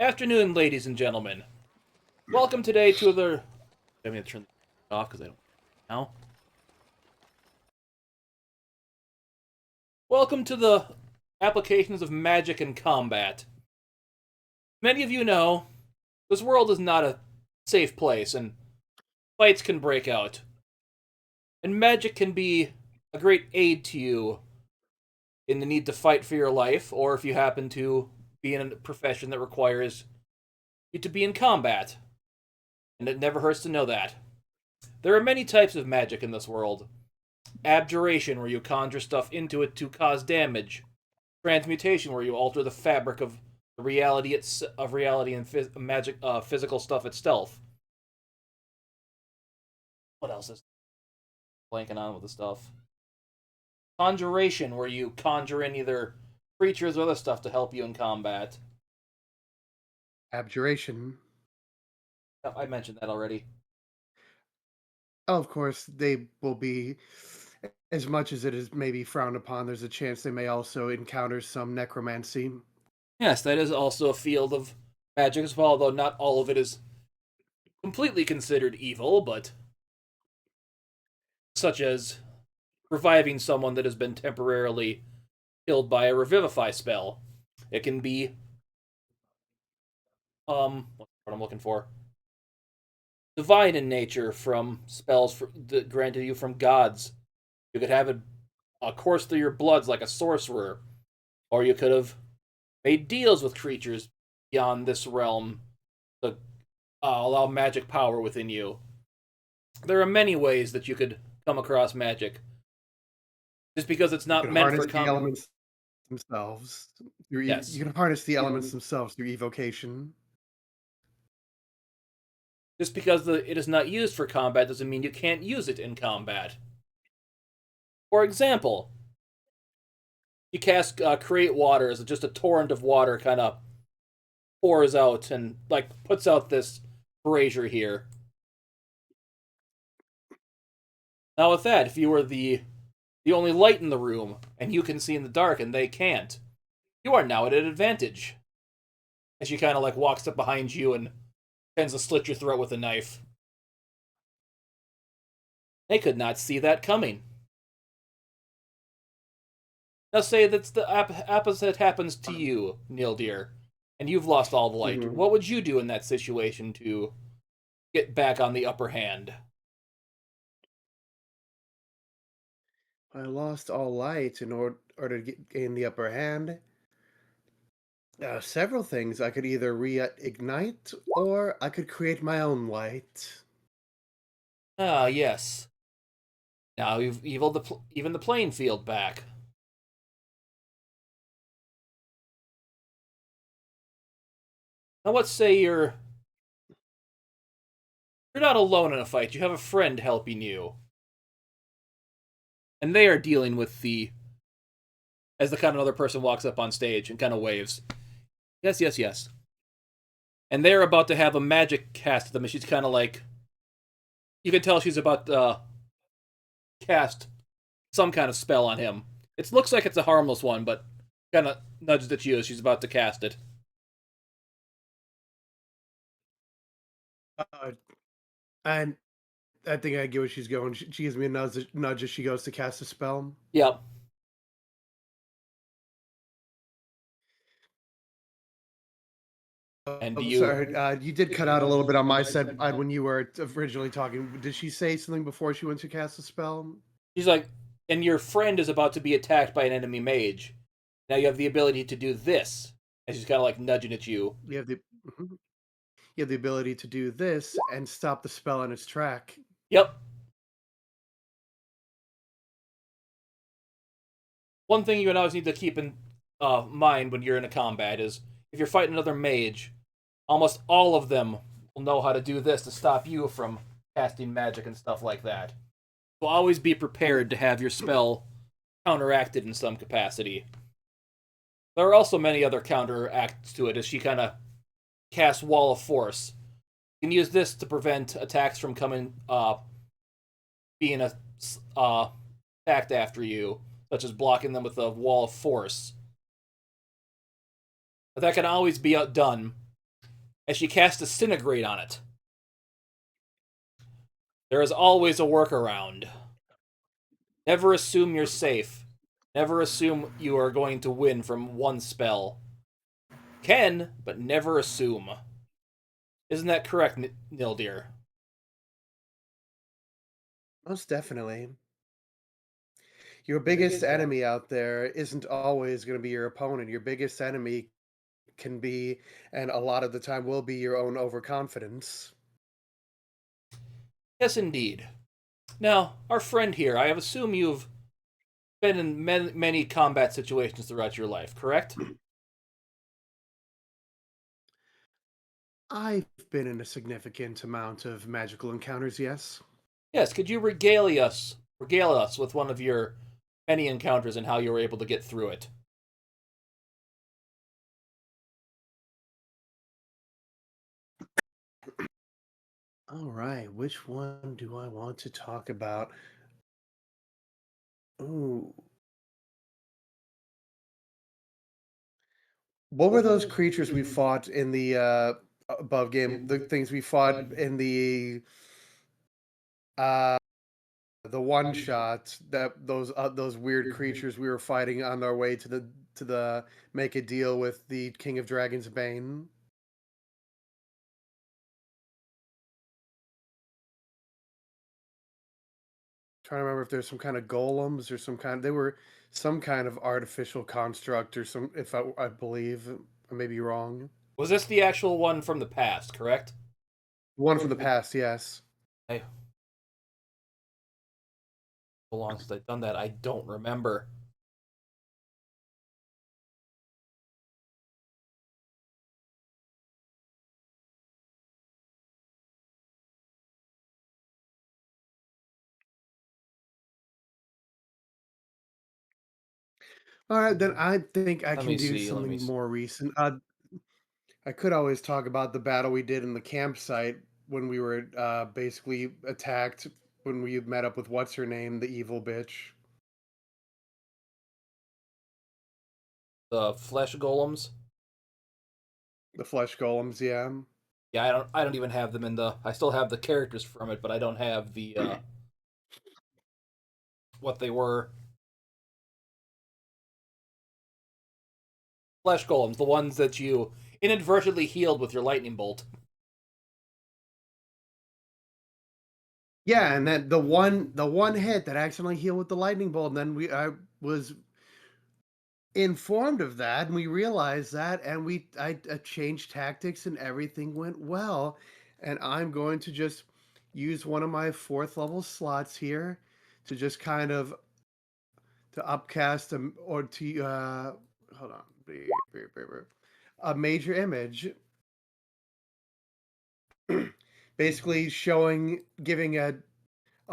Speaker 2: Afternoon, ladies and gentlemen. Welcome today to the... I'm going to turn this off because I don't know. Welcome to the applications of magic and combat. Many of you know, this world is not a safe place, and fights can break out. And magic can be a great aid to you in the need to fight for your life, or if you happen to be in a profession that requires you to be in combat. And it never hurts to know that. There are many types of magic in this world. Abjuration, where you conjure stuff into it to cause damage. Transmutation, where you alter the fabric of reality and magic, physical stuff itself. What else is blanking on with the stuff? Conjuration, where you conjure in either creatures or other stuff to help you in combat.
Speaker 1: Abjuration.
Speaker 2: I mentioned that already.
Speaker 1: Oh, of course, they will be, as much as it is maybe frowned upon, there's a chance they may also encounter some necromancy.
Speaker 2: Yes, that is also a field of magic as well, although not all of it is completely considered evil, but such as reviving someone that has been temporarily killed by a revivify spell. It can be what's what I'm looking for? Divine in nature from spells that granted you from gods. You could have it course through your bloods like a sorcerer, or you could have made deals with creatures beyond this realm to allow magic power within you. There are many ways that you could come across magic. Just because it's
Speaker 1: You
Speaker 2: not
Speaker 1: can
Speaker 2: meant
Speaker 1: harness
Speaker 2: for
Speaker 1: the elements themselves.
Speaker 2: Yes.
Speaker 1: You can harness the elements themselves through evocation.
Speaker 2: Just because it is not used for combat doesn't mean you can't use it in combat. For example, you cast create water as just a torrent of water kind of pours out and like puts out this brazier here. Now with that, if you were the only light in the room and you can see in the dark and they can't, you are now at an advantage. As she kind of like walks up behind you and tends to slit your throat with a knife. They could not see that coming. Now say that's the opposite happens to you, Nyldear, and you've lost all the light.
Speaker 1: Mhm.
Speaker 2: What would you do in that situation to get back on the upper hand?
Speaker 1: I lost all light in order to gain the upper hand. Several things. I could either reignite or I could create my own light.
Speaker 2: Ah, yes. Now you've even the playing field back. Now let's say you're not alone in a fight. You have a friend helping you, and they are dealing with the as the kind of other person walks up on stage and kind of waves. Yes, yes, yes. And they're about to have a magic cast at them, and she's kind of like, you can tell she's about to cast some kind of spell on him. It looks like it's a harmless one, but kind of nudges at you as she's about to cast it.
Speaker 1: Uh, and I think I get where she's going. She gives me a nudge as she goes to cast a spell.
Speaker 2: Yep. And
Speaker 1: I'm
Speaker 2: you,
Speaker 1: sorry. You did cut out a little bit on my side when you were originally talking. Did she say something before she went to cast a spell?
Speaker 2: she's like, and your friend is about to be attacked by an enemy mage. Now you have the ability to do this. And she's kind of like nudging at you.
Speaker 1: You have the mhm. You have the ability to do this and stop the spell in its track.
Speaker 2: Yep. One thing you would always need to keep in mind when you're in a combat is if you're fighting another mage, almost all of them will know how to do this to stop you from casting magic and stuff like that. So always be prepared to have your spell counteracted in some capacity. There are also many other counteracts to it as she kind of casts Wall of Force. You can use this to prevent attacks from being attacked after you, such as blocking them with a Wall of Force. But that can always be outdone as she casts Disintegrate on it. There is always a workaround. Never assume you're safe. Never assume you are going to win from one spell. Can, but never assume. Isn't that correct, Nyldear?
Speaker 1: Most definitely. Your biggest enemy out there isn't always going to be your opponent. Your biggest enemy can be, and a lot of the time will be, your own overconfidence.
Speaker 2: Yes, indeed. Now, our friend here, I assume you've been in many combat situations throughout your life, correct?
Speaker 1: I've been in a significant amount of magical encounters, yes.
Speaker 2: Yes, could you regale us with one of your many encounters and how you were able to get through it?
Speaker 1: All right, which one do I want to talk about? Ooh. What were those creatures we fought in the above game? The things we fought in uh the one shot, that those weird creatures we were fighting on our way to the make a deal with the King of Dragons Bane. Trying to remember if there's some kind of golems or they were some kind of artificial construct or some, if I believe I may be wrong.
Speaker 2: Was this the actual one from the past, correct?
Speaker 1: One from the past, yes.
Speaker 2: Hey, so long since I've done that, I don't remember.
Speaker 1: All right, then I think I
Speaker 2: Let
Speaker 1: can
Speaker 2: me
Speaker 1: do
Speaker 2: see. Let me.
Speaker 1: something more recent. I could always talk about the battle we did in the campsite when we were basically attacked when we met up with what's her name, the evil bitch,
Speaker 2: The flesh golems.
Speaker 1: the flesh golems. Yeah,
Speaker 2: Yeah, I don't even have them in the. I still have the characters from it, but I don't have the what they were. Flesh golems, the ones that you inadvertently healed with your lightning bolt.
Speaker 1: yeah, and then the one hit that accidentally healed with the lightning bolt, and then I was informed of that, and we realized that, and I changed tactics, and everything went well, and I'm going to just use one of my fourth level slots here to just kind of to upcast or to hold on a major image basically showing giving a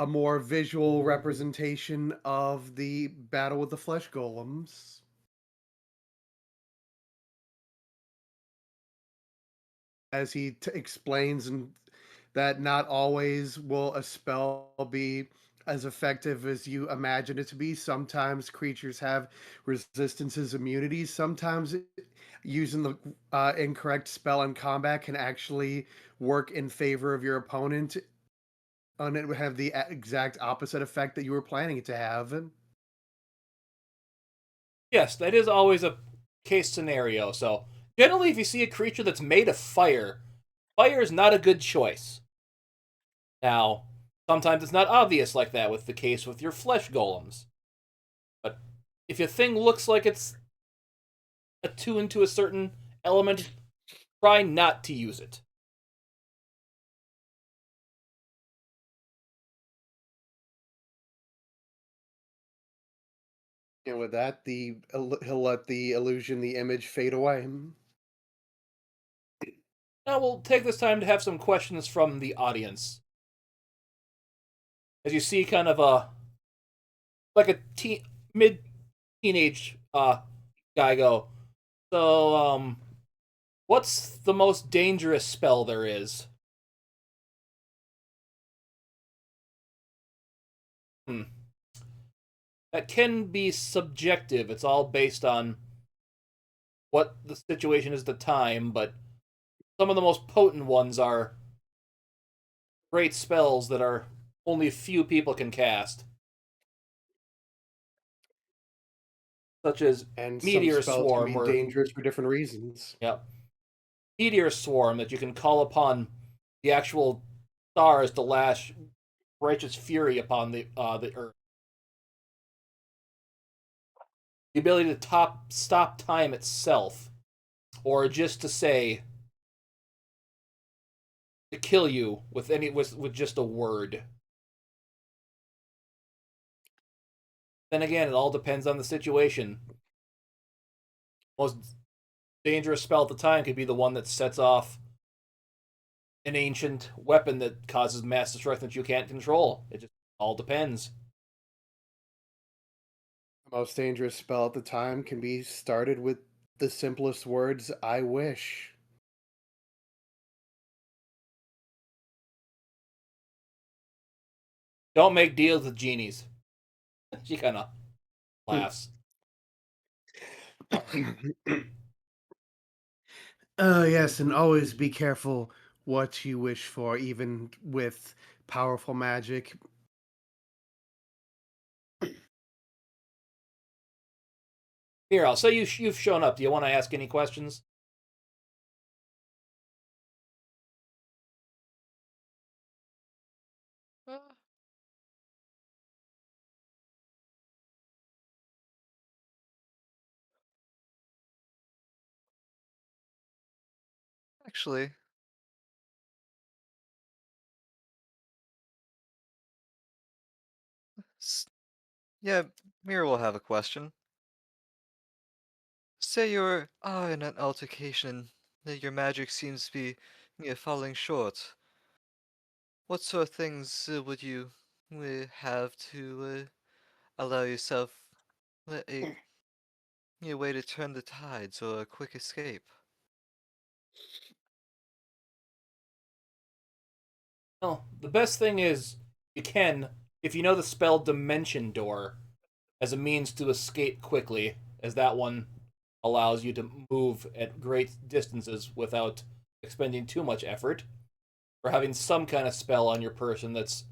Speaker 1: more visual representation of the battle with the flesh golems as he explains and that not always will a spell be as effective as you imagine it to be. Sometimes creatures have resistances, immunities. Sometimes using the incorrect spell in combat can actually work in favor of your opponent, and it would have the exact opposite effect that you were planning it to have.
Speaker 2: Yes, that is always a case scenario. So generally, if you see a creature that's made of fire, fire is not a good choice. Now, sometimes it's not obvious like that with the case with your flesh golems. But if your thing looks like it's attuned to a certain element, try not to use it.
Speaker 1: And with that, he'll let the illusion, the image, fade away.
Speaker 2: Now we'll take this time to have some questions from the audience. As you see, kind of a like a mid teenage guy go. So, what's the most dangerous spell there is? Hmm. That can be subjective. It's all based on what the situation is at the time, but some of the most potent ones are great spells that are only a few people can cast, such as
Speaker 1: And some
Speaker 2: Meteor
Speaker 1: spells can
Speaker 2: Swarm,
Speaker 1: be
Speaker 2: where
Speaker 1: dangerous for different reasons.
Speaker 2: yeah, Meteor Swarm that you can call upon the actual stars to lash righteous fury upon the earth. The ability to stop time itself, or just to say to kill you with just a word. Then again, it all depends on the situation. Most dangerous spell at the time could be the one that sets off an ancient weapon that causes mass destruction that you can't control. It just all depends.
Speaker 1: The most dangerous spell at the time can be started with the simplest words, I wish.
Speaker 2: Don't make deals with genies. She kind of laughs.
Speaker 1: Oh, yes, and always be careful what you wish for, even with powerful magic.
Speaker 2: Here, I'll say you've shown up. Do you want to ask any questions?
Speaker 3: Uh, actually, s- yeah, Mira will have a question. Say you're in an altercation that your magic seems to be falling short. What sort of things would you have to allow yourself A way to turn the tide, so a quick escape.
Speaker 2: Well, the best thing is you can, if you know the spell Dimension Door, as a means to escape quickly, as that one allows you to move at great distances without expending too much effort, or having some kind of spell on your person that's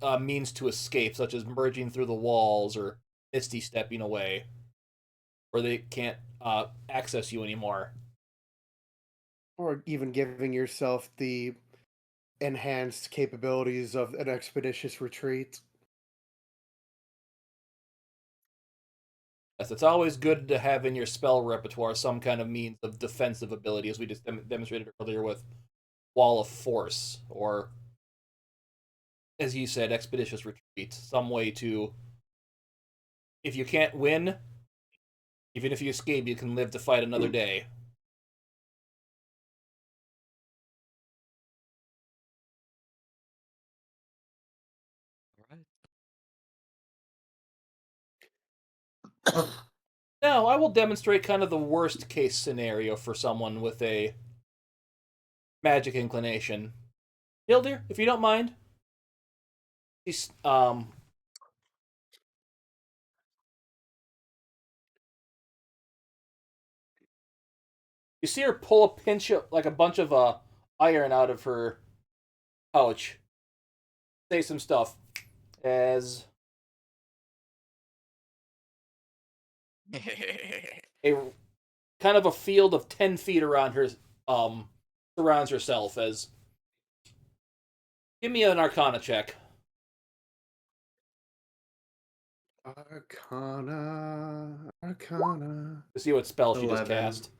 Speaker 2: a means to escape, such as merging through the walls or misty stepping away, where they can't access you anymore.
Speaker 1: Or even giving yourself the enhanced capabilities of an expeditious retreat.
Speaker 2: Yes, it's always good to have in your spell repertoire some kind of means of defensive ability, as we just demonstrated earlier with Wall of Force, or, as you said, Expeditious Retreat. Some way to, if you can't win, even if you escape, you can live to fight another day.
Speaker 3: Alright.
Speaker 2: Now, I will demonstrate kind of the worst case scenario for someone with a magic inclination. Nyldear, if you don't mind, she's, you see her pull a pinch of, like a bunch of iron out of her pouch. Say some stuff as a kind of a field of 10 feet around her surrounds herself. As give me an Arcana check
Speaker 1: Arcana.
Speaker 2: to see what spell she just
Speaker 1: 11.
Speaker 2: cast.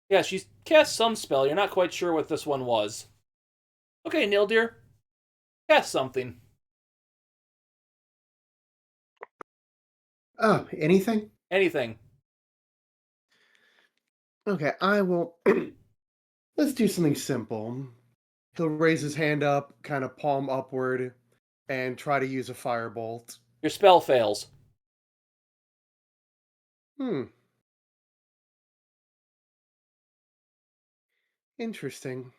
Speaker 2: Yeah, she's cast some spell. You're not quite sure what this one was. Okay, Nyldear, cast something.
Speaker 1: Oh, anything?
Speaker 2: Anything.
Speaker 1: Okay, I will. Let's do something simple. He'll raise his hand up, kind of palm upward, and try to use a firebolt.
Speaker 2: Your spell fails.
Speaker 1: Hmm. Interesting.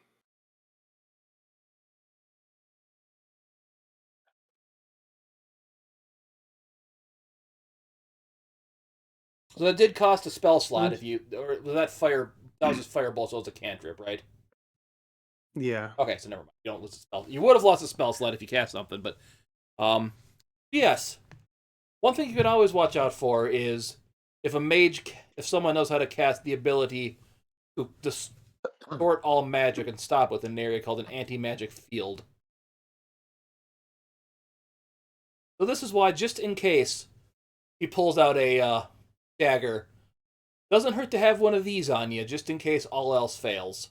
Speaker 2: So that did cost a spell slot.
Speaker 1: Um,
Speaker 2: If you, or was that fire? That was just firebolt, so it was a cantrip, right?
Speaker 1: yeah.
Speaker 2: Okay, so never mind. You don't lose a spell. You would have lost a spell slot if you cast something, but yes. One thing you can always watch out for is if if someone knows how to cast the ability to distort all magic and stop with an area called an anti-magic field. So this is why, just in case he pulls out a dagger, doesn't hurt to have one of these on you, just in case all else fails.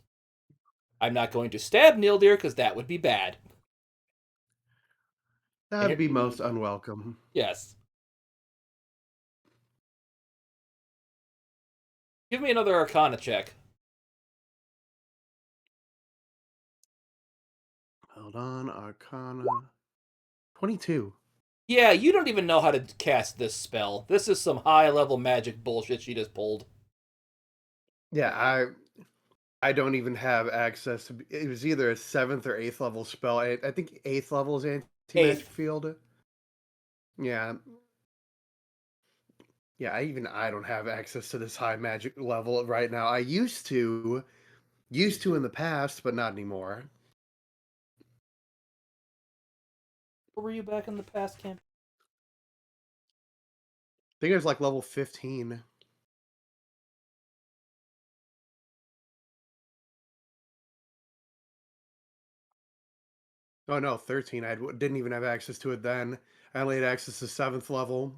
Speaker 2: I'm not going to stab Nyldear, because that would be bad.
Speaker 1: That'd be most unwelcome.
Speaker 2: Yes. Give me another Arcana check.
Speaker 1: Hold on, Arcana. 22.
Speaker 2: Yeah, you don't even know how to cast this spell. This is some high-level magic bullshit she just pulled.
Speaker 1: Yeah, I don't even have access to. It was either a 7th or 8th level spell. I think 8th level is anti-magic
Speaker 2: Eighth.
Speaker 1: field. Yeah. Yeah, I don't have access to this high magic level right now. I used to in the past, but not anymore.
Speaker 2: Where were you back in the past, Cam?
Speaker 1: I think it was like level 15. Oh no, 13. Didn't even have access to it then. I only had access to 7th level.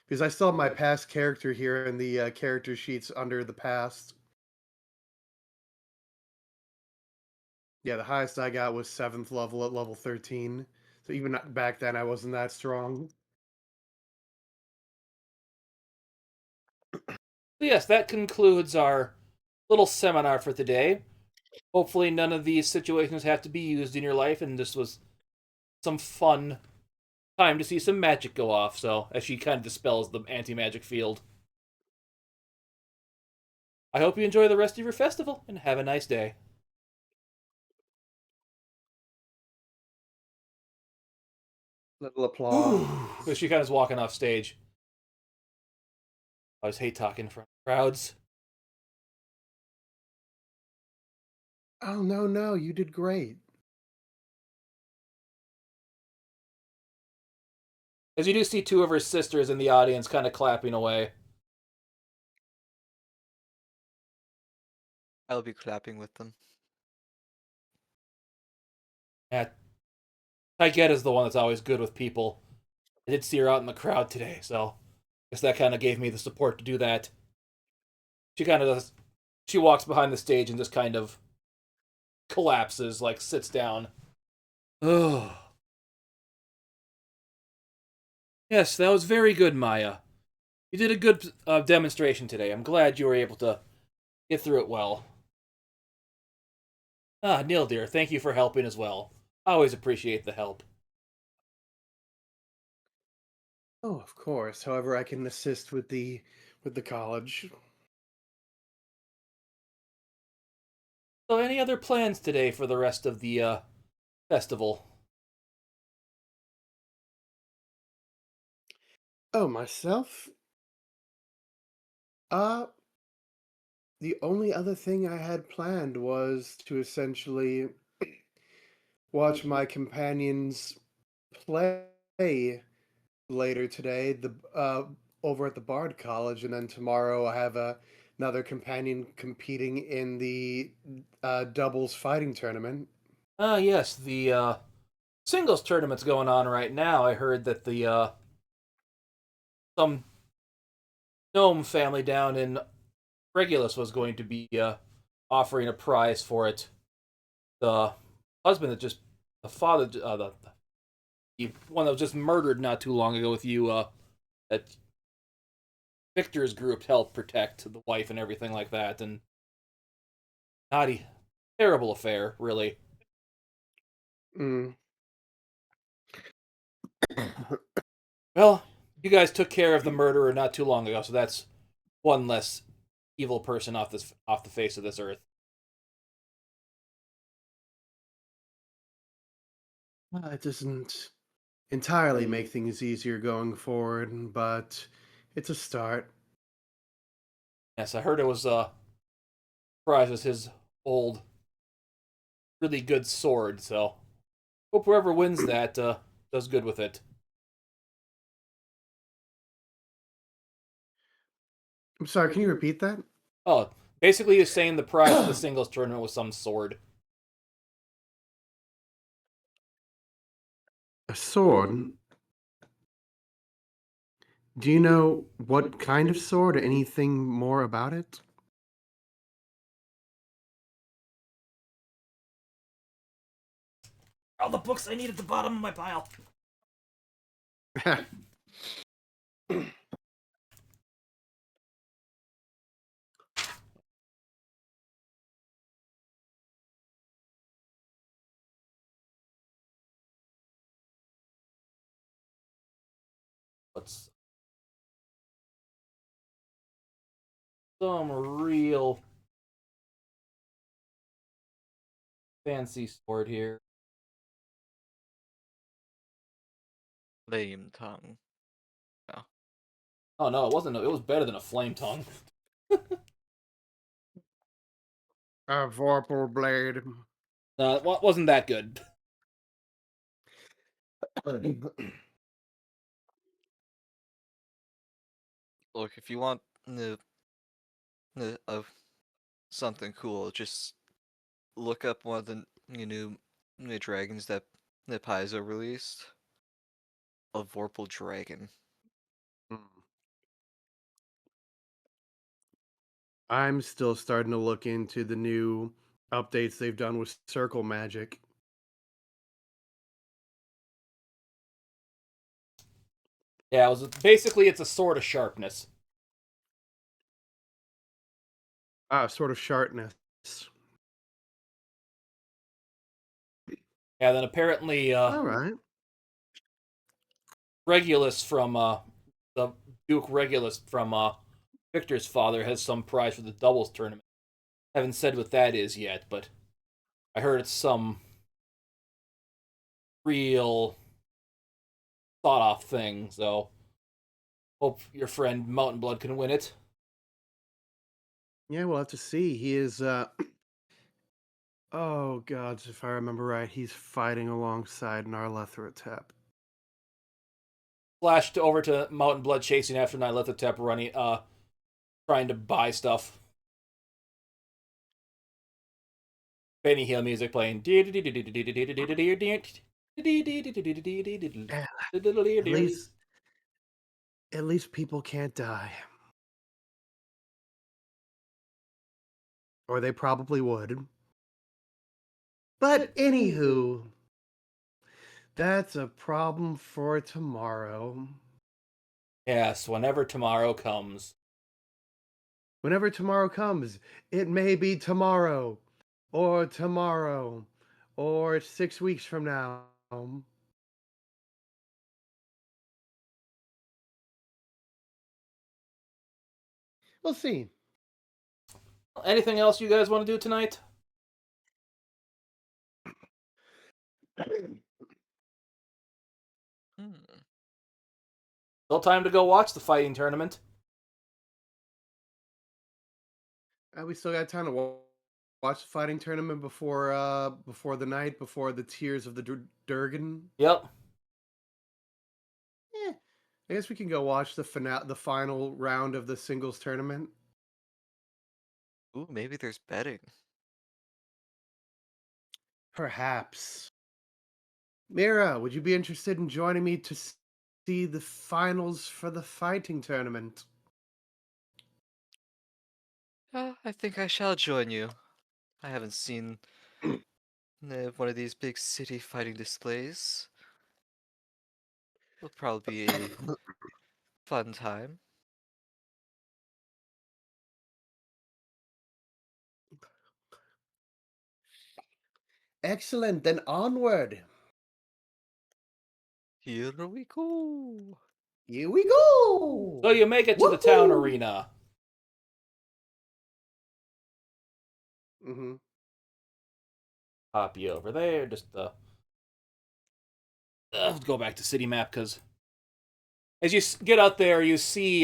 Speaker 1: Because I still have my past character here in the character sheets under the past. Yeah, the highest I got was 7th level at level 13. So even back then, I wasn't that strong.
Speaker 2: So yes, that concludes our little seminar for today. Hopefully none of these situations have to be used in your life, and this was some fun time to see some magic go off. So as she kind of dispels the anti-magic field. I hope you enjoy the rest of your festival and have a nice day.
Speaker 1: Little applause.
Speaker 2: So she kind of is walking off stage. I always hate talking in front of crowds.
Speaker 1: Oh, no, no, you did great.
Speaker 2: As you do see two of her sisters in the audience kind of clapping away.
Speaker 3: I'll be clapping with them.
Speaker 2: Yeah, Taigette is the one that's always good with people. I did see her out in the crowd today, so I guess that kind of gave me the support to do that. She kind of does. She walks behind the stage and just kind of collapses, like sits down. Oh. Yes, that was very good, Maya. You did a good demonstration today. I'm glad you were able to get through it well. Ah, Nyldear, thank you for helping as well. I always appreciate the help.
Speaker 1: Oh, of course. However, I can assist with the college.
Speaker 2: So, any other plans today for the rest of the festival?
Speaker 1: Oh, myself? Uh, the only other thing I had planned was to essentially watch my companions play later today, the over at the Bard College, and then tomorrow I have another companion competing in the doubles fighting tournament.
Speaker 2: Ah, yes, the singles tournament's going on right now. I heard that the some gnome family down in Regulus was going to be offering a prize for it. The husband that just the father the one that was just murdered not too long ago with you that Victor's group helped protect the wife and everything like that, and naughty, terrible affair, really.
Speaker 1: Mm.
Speaker 2: Well, you guys took care of the murderer not too long ago, so that's one less evil person off the face of this earth.
Speaker 1: It doesn't entirely make things easier going forward, but it's a start.
Speaker 2: Yes, I heard it was prizes his old, really good sword. So hope whoever wins that does good with it.
Speaker 1: I'm sorry, can you repeat that?
Speaker 2: Oh, basically, he's saying the prize for the singles tournament was some sword.
Speaker 1: A sword? Do you know what kind of sword or anything more about it?
Speaker 2: All the books I need at the bottom of my pile. What's some real fancy sword here?
Speaker 3: Lame tongue. No.
Speaker 2: Oh no, it wasn't. It was better than a flame tongue.
Speaker 1: A vorpal blade.
Speaker 2: No, it wasn't that good.
Speaker 3: Look, if you want of something cool, just look up one of the new dragons that Paizo released. A Vorpal dragon.
Speaker 1: I'm still starting to look into the new updates they've done with circle magic.
Speaker 2: Yeah, it was basically it's a sword of sharpness.
Speaker 1: Sort of sharpness.
Speaker 2: Yeah, then apparently
Speaker 1: All right.
Speaker 2: Regulus from the Duke Regulus from Victor's father has some prize for the doubles tournament. Haven't said what that is yet, but I heard it's some real thought off thing, so hope your friend Mountain Blood can win it.
Speaker 1: Yeah, we'll have to see. He is oh god, if I remember right, he's fighting alongside Narlethratep.
Speaker 2: Flashed over to Mountain Blood chasing after Nyldear running trying to buy stuff. Benny Hill music playing.
Speaker 1: At least people can't die. Or they probably would. But anywho, that's a problem for tomorrow.
Speaker 2: Yes, whenever tomorrow comes.
Speaker 1: Whenever tomorrow comes, it may be tomorrow, or 6 weeks from now. We'll see.
Speaker 2: Anything else you guys want to do tonight? Still time to go watch the fighting tournament.
Speaker 1: We still got time to watch the fighting tournament before the night before the Tears of the Durgan.
Speaker 2: Yep.
Speaker 1: I guess we can go watch the final round of the singles tournament.
Speaker 3: Ooh, maybe there's betting.
Speaker 1: Perhaps. Mira, would you be interested in joining me to see the finals for the fighting tournament?
Speaker 3: I think I shall join you. I haven't seen one of these big city fighting displays. It'll probably be a fun time.
Speaker 1: Excellent, then onward.
Speaker 3: Here we go.
Speaker 1: Here we go.
Speaker 2: So you make it to the town arena.
Speaker 1: Mm-hmm.
Speaker 2: Pop you over there. Just go back to city map because as you get out there, you see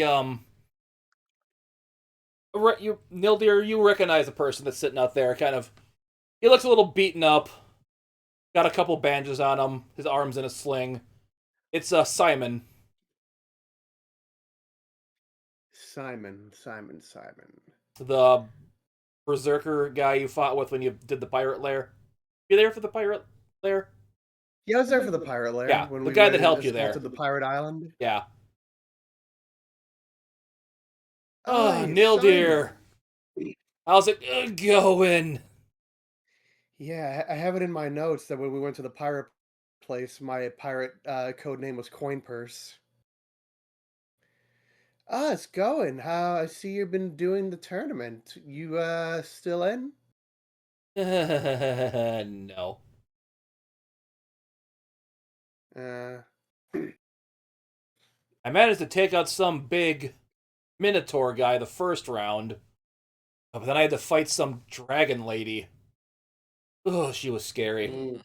Speaker 2: Nyldear. You recognize the person that's sitting out there. Kind of, he looks a little beaten up. Got a couple bandages on him. His arm's in a sling. It's Simon.
Speaker 1: Simon.
Speaker 2: The berserker guy you fought with when you did the pirate lair. You there for the pirate lair?
Speaker 1: Yeah, I was there for the pirate lair.
Speaker 2: Yeah,
Speaker 1: when
Speaker 2: the
Speaker 1: we
Speaker 2: guy
Speaker 1: went
Speaker 2: that
Speaker 1: and
Speaker 2: helped you there.
Speaker 1: assaulted the pirate island.
Speaker 2: Yeah.
Speaker 1: Hi,
Speaker 2: Nyldear.
Speaker 1: Simon.
Speaker 2: How's it going?
Speaker 1: Yeah, I have it in my notes that when we went to the pirate place, my pirate code name was Coin Purse. It's going. How I see you've been doing the tournament. You still in?
Speaker 2: No. I managed to take out some big Minotaur guy the first round, but then I had to fight some dragon lady. Oh, she was scary.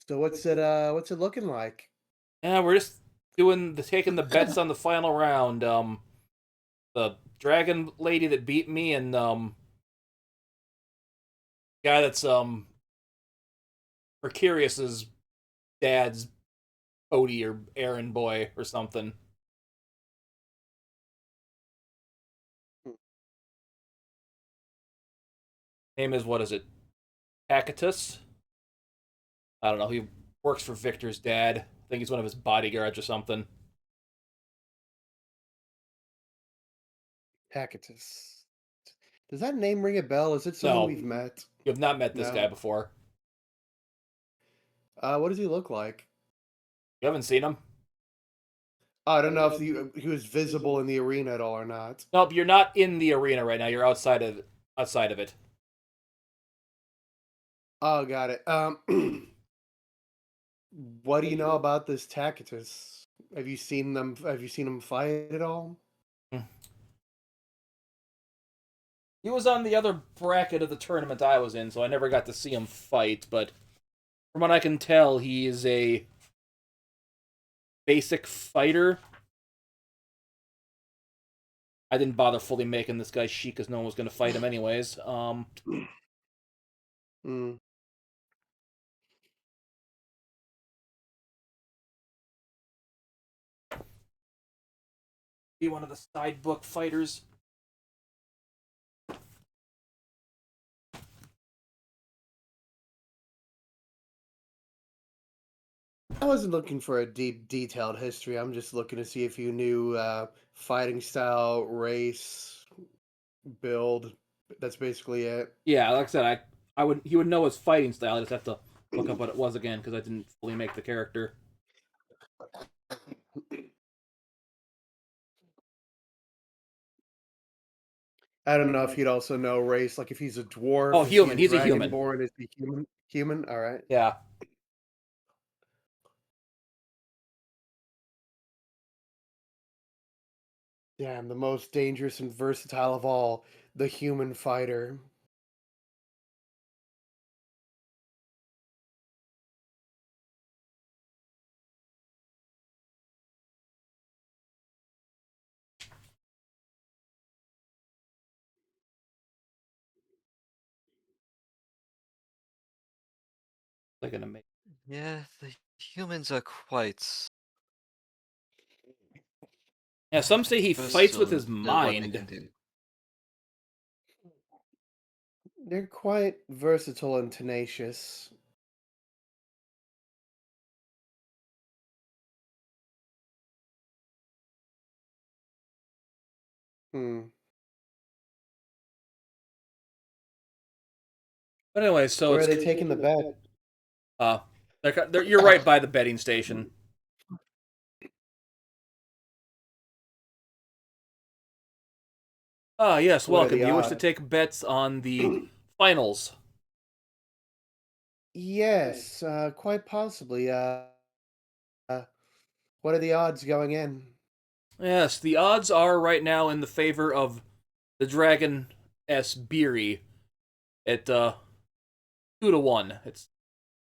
Speaker 1: So what's it looking like?
Speaker 2: Yeah, we're just taking the bets on the final round. The dragon lady that beat me and guy that's Mercurious's dad's Odie or Aaron boy or something. Name is, what is it? Tacitus? I don't know. He works for Victor's dad. I think he's one of his bodyguards or something.
Speaker 1: Tacitus. Does that name ring a bell? Is it someone
Speaker 2: No.
Speaker 1: we've met?
Speaker 2: You have not met this
Speaker 1: No.
Speaker 2: guy before.
Speaker 1: What does he look like?
Speaker 2: You haven't seen him?
Speaker 1: I don't know if he was visible in the arena at all or not.
Speaker 2: Nope, you're not in the arena right now. You're outside of it.
Speaker 1: Oh, got it. what do you know about this Tacitus? Have you seen them? Have you seen him fight at all?
Speaker 2: He was on the other bracket of the tournament I was in, so I never got to see him fight, but from what I can tell, he is a basic fighter. I didn't bother fully making this guy chic because no one was going to fight him anyways.
Speaker 1: Mm.
Speaker 2: Be one of the side book fighters.
Speaker 1: I wasn't looking for a deep, detailed history. I'm just looking to see if you knew fighting style, race, build. That's basically it.
Speaker 2: Yeah, like I said, he would know his fighting style. I just have to look up what it was again because I didn't fully make the character.
Speaker 1: I don't know if you'd also know race, like if he's a dwarf.
Speaker 2: Oh,
Speaker 1: is
Speaker 2: human.
Speaker 1: He a
Speaker 2: He's a human.
Speaker 1: dragonborn? Is he human? Human. All right.
Speaker 2: Yeah.
Speaker 1: Damn, the most dangerous and versatile of all, the human fighter.
Speaker 2: They're gonna make.
Speaker 3: Yeah, the humans are quite
Speaker 2: Yeah, some say he fights with
Speaker 3: versatile
Speaker 2: his
Speaker 3: in what they can
Speaker 2: mind.
Speaker 3: do.
Speaker 1: They're quite versatile and tenacious. Hmm.
Speaker 2: But anyway, so
Speaker 1: Where
Speaker 2: it's
Speaker 1: are they taking the bet?
Speaker 2: you're right by the betting station. Ah, yes,
Speaker 1: What are
Speaker 2: welcome.
Speaker 1: the
Speaker 2: Do you wish to
Speaker 1: odds?
Speaker 2: take bets on the finals?
Speaker 1: Yes, quite possibly. Uh, what are the odds going in?
Speaker 2: Yes, the odds are right now in the favor of the Dragon S. Beery at 2-1. It's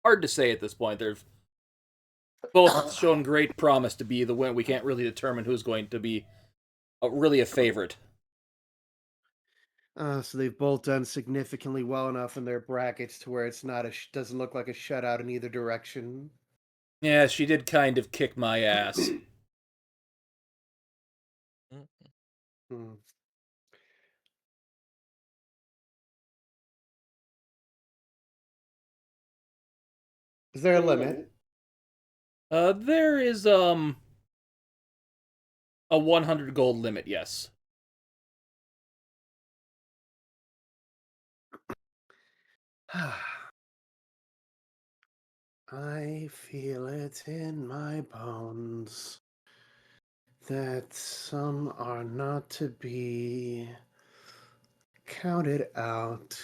Speaker 2: hard to say at this point. They've both shown great promise to be the win. We can't really determine who's going to be really a favorite.
Speaker 1: So they've both done significantly well enough in their brackets to where it's not doesn't look like a shutout in either direction.
Speaker 2: Yeah, she did kind of kick my ass.
Speaker 3: Mm.
Speaker 1: Hmm. Is there a limit?
Speaker 2: There is a 100 gold limit, yes.
Speaker 1: I feel it in my bones that some are not to be counted out.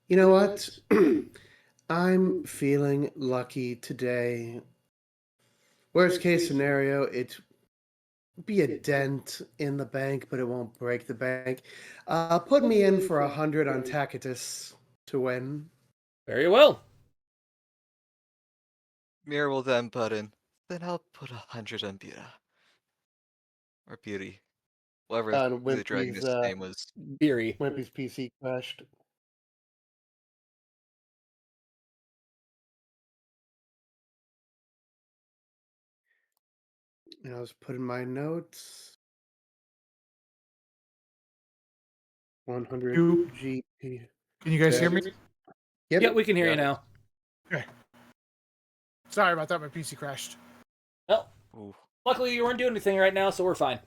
Speaker 1: You know what? I'm feeling lucky today. Worst case scenario, it be a dent in the bank, but it won't break the bank. Put me in for 100 on Tacitus to win.
Speaker 2: Very well.
Speaker 3: Mira will then put in. Then I'll put 100 on Mira. Or Beauty. Whatever the
Speaker 1: Wimpy's
Speaker 3: dragoness name was.
Speaker 2: Beery.
Speaker 1: Wimpy's PC crashed. And I was putting my notes. 100
Speaker 4: You,
Speaker 1: GP.
Speaker 4: can you guys hear me?
Speaker 1: Yep.
Speaker 2: Yeah, we can hear you
Speaker 3: Yeah.
Speaker 2: now.
Speaker 4: Okay. Sorry about that. My PC crashed.
Speaker 2: Well,
Speaker 3: Ooh.
Speaker 2: luckily you weren't doing anything right now, so we're fine.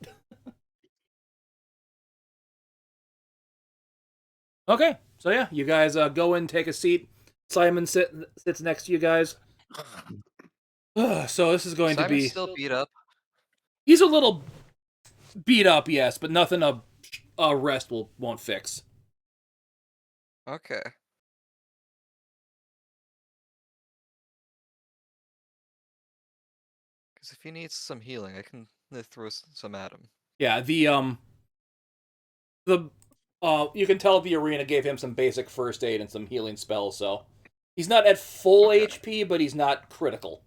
Speaker 2: Okay, so yeah, you guys go in, take a seat. Simon sits next to you guys. So this is going to
Speaker 3: Simon's
Speaker 2: be.
Speaker 3: still beat up.
Speaker 2: He's a little beat up, yes, but nothing a rest won't fix.
Speaker 3: Okay. Because if he needs some healing, I can throw some at him.
Speaker 2: Yeah, you can tell the arena gave him some basic first aid and some healing spells, so he's not at full HP, but he's not critical.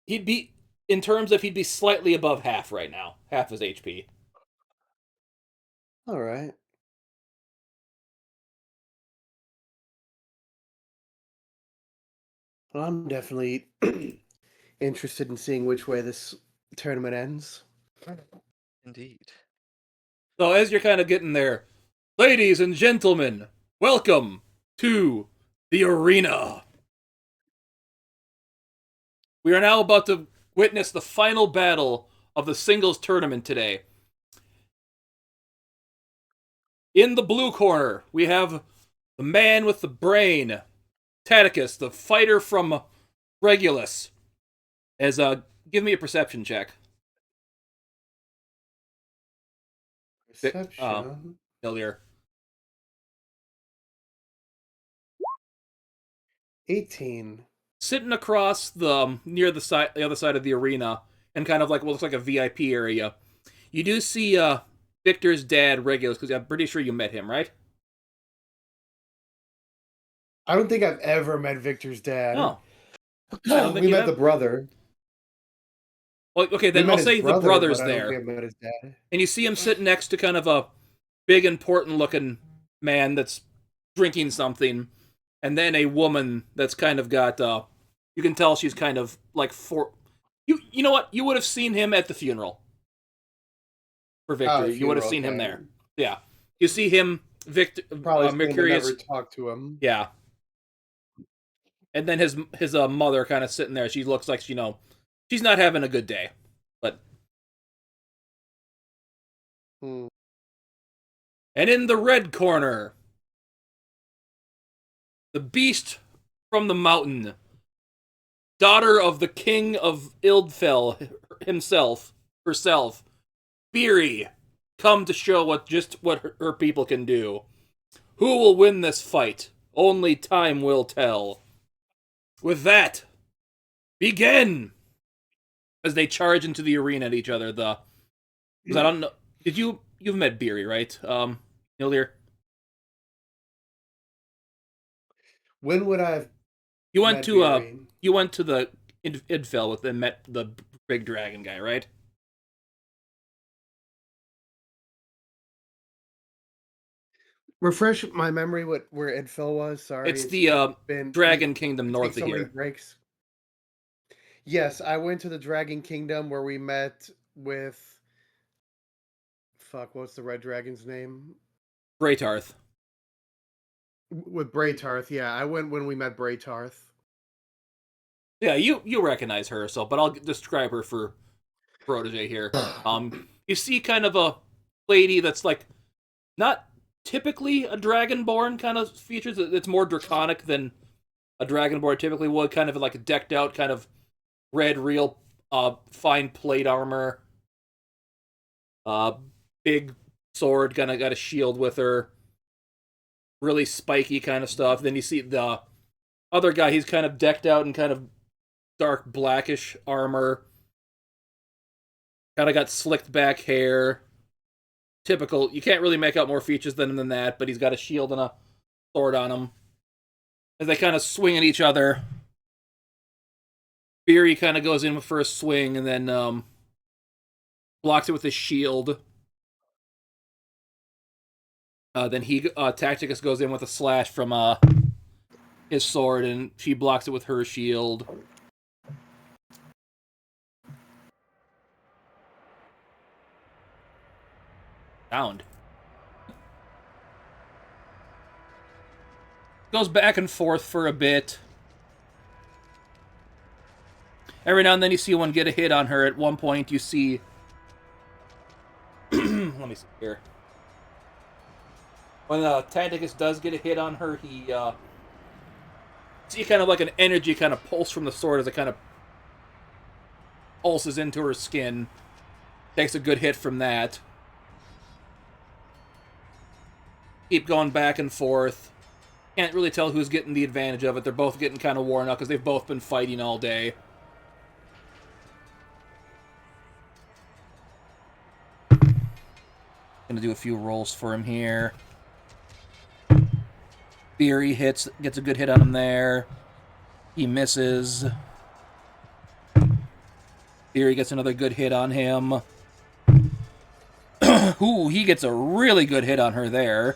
Speaker 2: He'd be, in terms of, he'd be slightly above half right now, half his HP.
Speaker 1: All right. Well, I'm definitely interested in seeing which way this tournament ends.
Speaker 3: Indeed.
Speaker 2: So as you're kind of getting there, ladies and gentlemen, welcome to the arena. We are now about to witness the final battle of the singles tournament today. In the blue corner, we have the man with the brain, Taticus, the fighter from Regulus. Give me a perception check.
Speaker 1: Perception.
Speaker 2: Nyldear.
Speaker 1: 18.
Speaker 2: Sitting across the near the other side of the arena, and kind of like what looks like a VIP area, you do see Victor's dad, Regulus, because I'm pretty sure you met him, right?
Speaker 1: I don't think I've ever met Victor's dad.
Speaker 2: Oh,
Speaker 1: We met the brother.
Speaker 2: well, okay, then I'll say the brother's there.
Speaker 1: I don't think I've met his dad.
Speaker 2: And you see him sitting next to kind of a big, important-looking man that's drinking something, and then a woman that's kind of got, you can tell she's kind of like you know what? You would have seen him at the funeral for Victor. You would have seen him there. Yeah. You see him, Victor, Mercurius.
Speaker 1: Never talk to him.
Speaker 2: Yeah. And then his mother kind of sitting there. She looks like, she's not having a good day. But. And in the red corner, the beast from the mountain, daughter of the king of Ildfell herself, Beery, come to show what her people can do. Who will win this fight? Only time will tell. With that, begin! As they charge into the arena at each other, I don't know, you've met Beery, right? Nyldear?
Speaker 1: When would I have
Speaker 2: You went to the Idfell with and met the big dragon guy, right?
Speaker 1: Refresh my memory where Idfell was. Sorry.
Speaker 2: It's the Dragon Kingdom north of
Speaker 1: so
Speaker 2: here.
Speaker 1: Many breaks. Yes, I went to the Dragon Kingdom where we met with what's the red dragon's name?
Speaker 2: Braytarth.
Speaker 1: With Braytarth, yeah. I went when we met Braytarth.
Speaker 2: Yeah, you recognize her, but I'll describe her for Protege here. You see kind of a lady that's like not typically a dragonborn kind of features. It's more draconic than a dragonborn typically would. Kind of like a decked out, kind of red, real fine plate armor. Big sword, kind of got a shield with her. Really spiky kind of stuff. Then you see the other guy. He's kind of decked out in kind of dark blackish armor. Kind of got slicked back hair. Typical. You can't really make out more features than that, but he's got a shield and a sword on him. As they kind of swing at each other, Beery kind of goes in for a swing and then blocks it with his shield. Then Tacticus goes in with a slash from his sword, and she blocks it with her shield. Sound. Goes back and forth for a bit. Every now and then you see one get a hit on her. At one point you see... Let me see here. When Tacticus does get a hit on her, he see kind of like an energy kind of pulse from the sword as it kind of pulses into her skin. Takes a good hit from that. keep going back and forth. Can't really tell who's getting the advantage of it. They're both getting kind of worn out because they've both been fighting all day. Gonna do a few rolls for him here. Beery gets a good hit on him there. He misses. Beery gets another good hit on him. Ooh, he gets a really good hit on her there.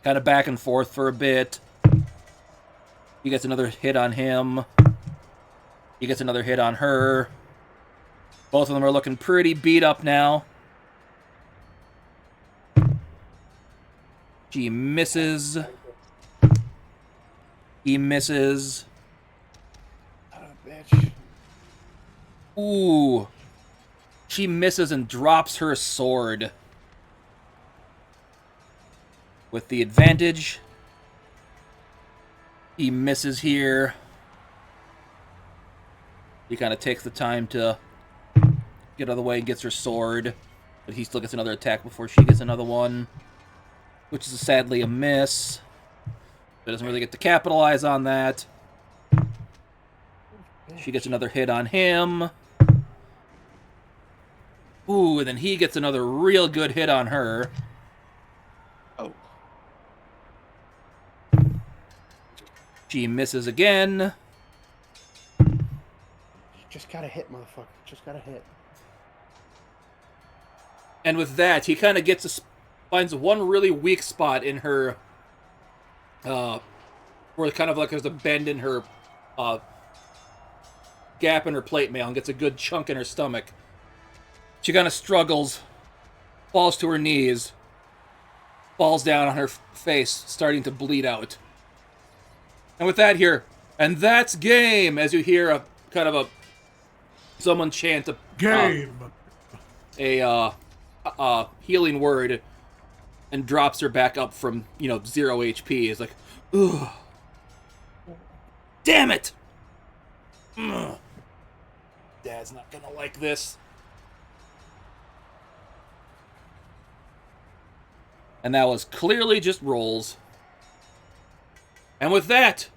Speaker 2: Kind of back and forth for a bit. He gets another hit on him. He gets another hit on her. Both of them are looking pretty beat up now. She misses. He misses.
Speaker 1: Son of a bitch.
Speaker 2: Ooh. She misses and drops her sword. With the advantage. He misses here. He kind of takes the time to get out of the way and gets her sword. But he still gets another attack before she gets another one. Which is sadly a miss. But doesn't really get to capitalize on that. She gets another hit on him. Ooh, and then he gets another real good hit on her.
Speaker 3: Oh.
Speaker 2: She misses again.
Speaker 1: Just gotta hit, motherfucker. Just gotta hit.
Speaker 2: And with that, he kind of finds one really weak spot in her, where kind of like there's a bend in her, gap in her plate mail and gets a good chunk in her stomach. She kind of struggles, falls to her knees, falls down on her face, starting to bleed out. And with that here, and that's game, as you hear a kind of someone chant
Speaker 4: Game.
Speaker 2: a healing word and drops her back up from, 0 HP. It's like, ugh. Damn it! Ugh. Dad's not gonna like this. And that was clearly just rolls. And with that,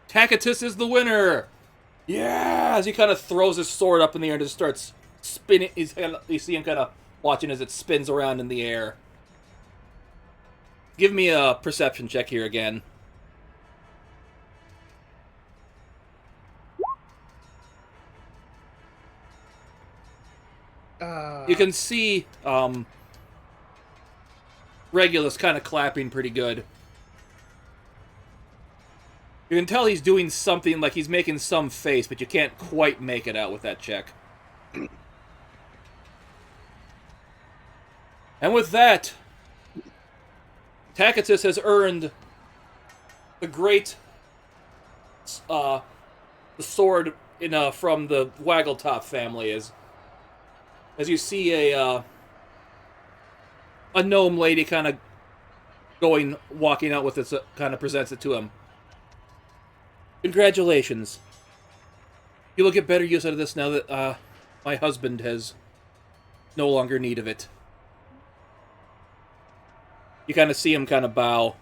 Speaker 2: Tacitus is the winner! Yeah! As he kind of throws his sword up in the air and just starts spinning. You see him kind of watching as it spins around in the air. Give me a perception check here again. You can see Regulus kind of clapping pretty good. You can tell he's doing something, like he's making some face, but you can't quite make it out with that check. And with that, Tacitus has earned the great the sword from the Waggletop family. As you see a gnome lady kind of walking out with this, kind of presents it to him. Congratulations. You will get better use out of this now that my husband has no longer need of it. You kind of see him kind of bow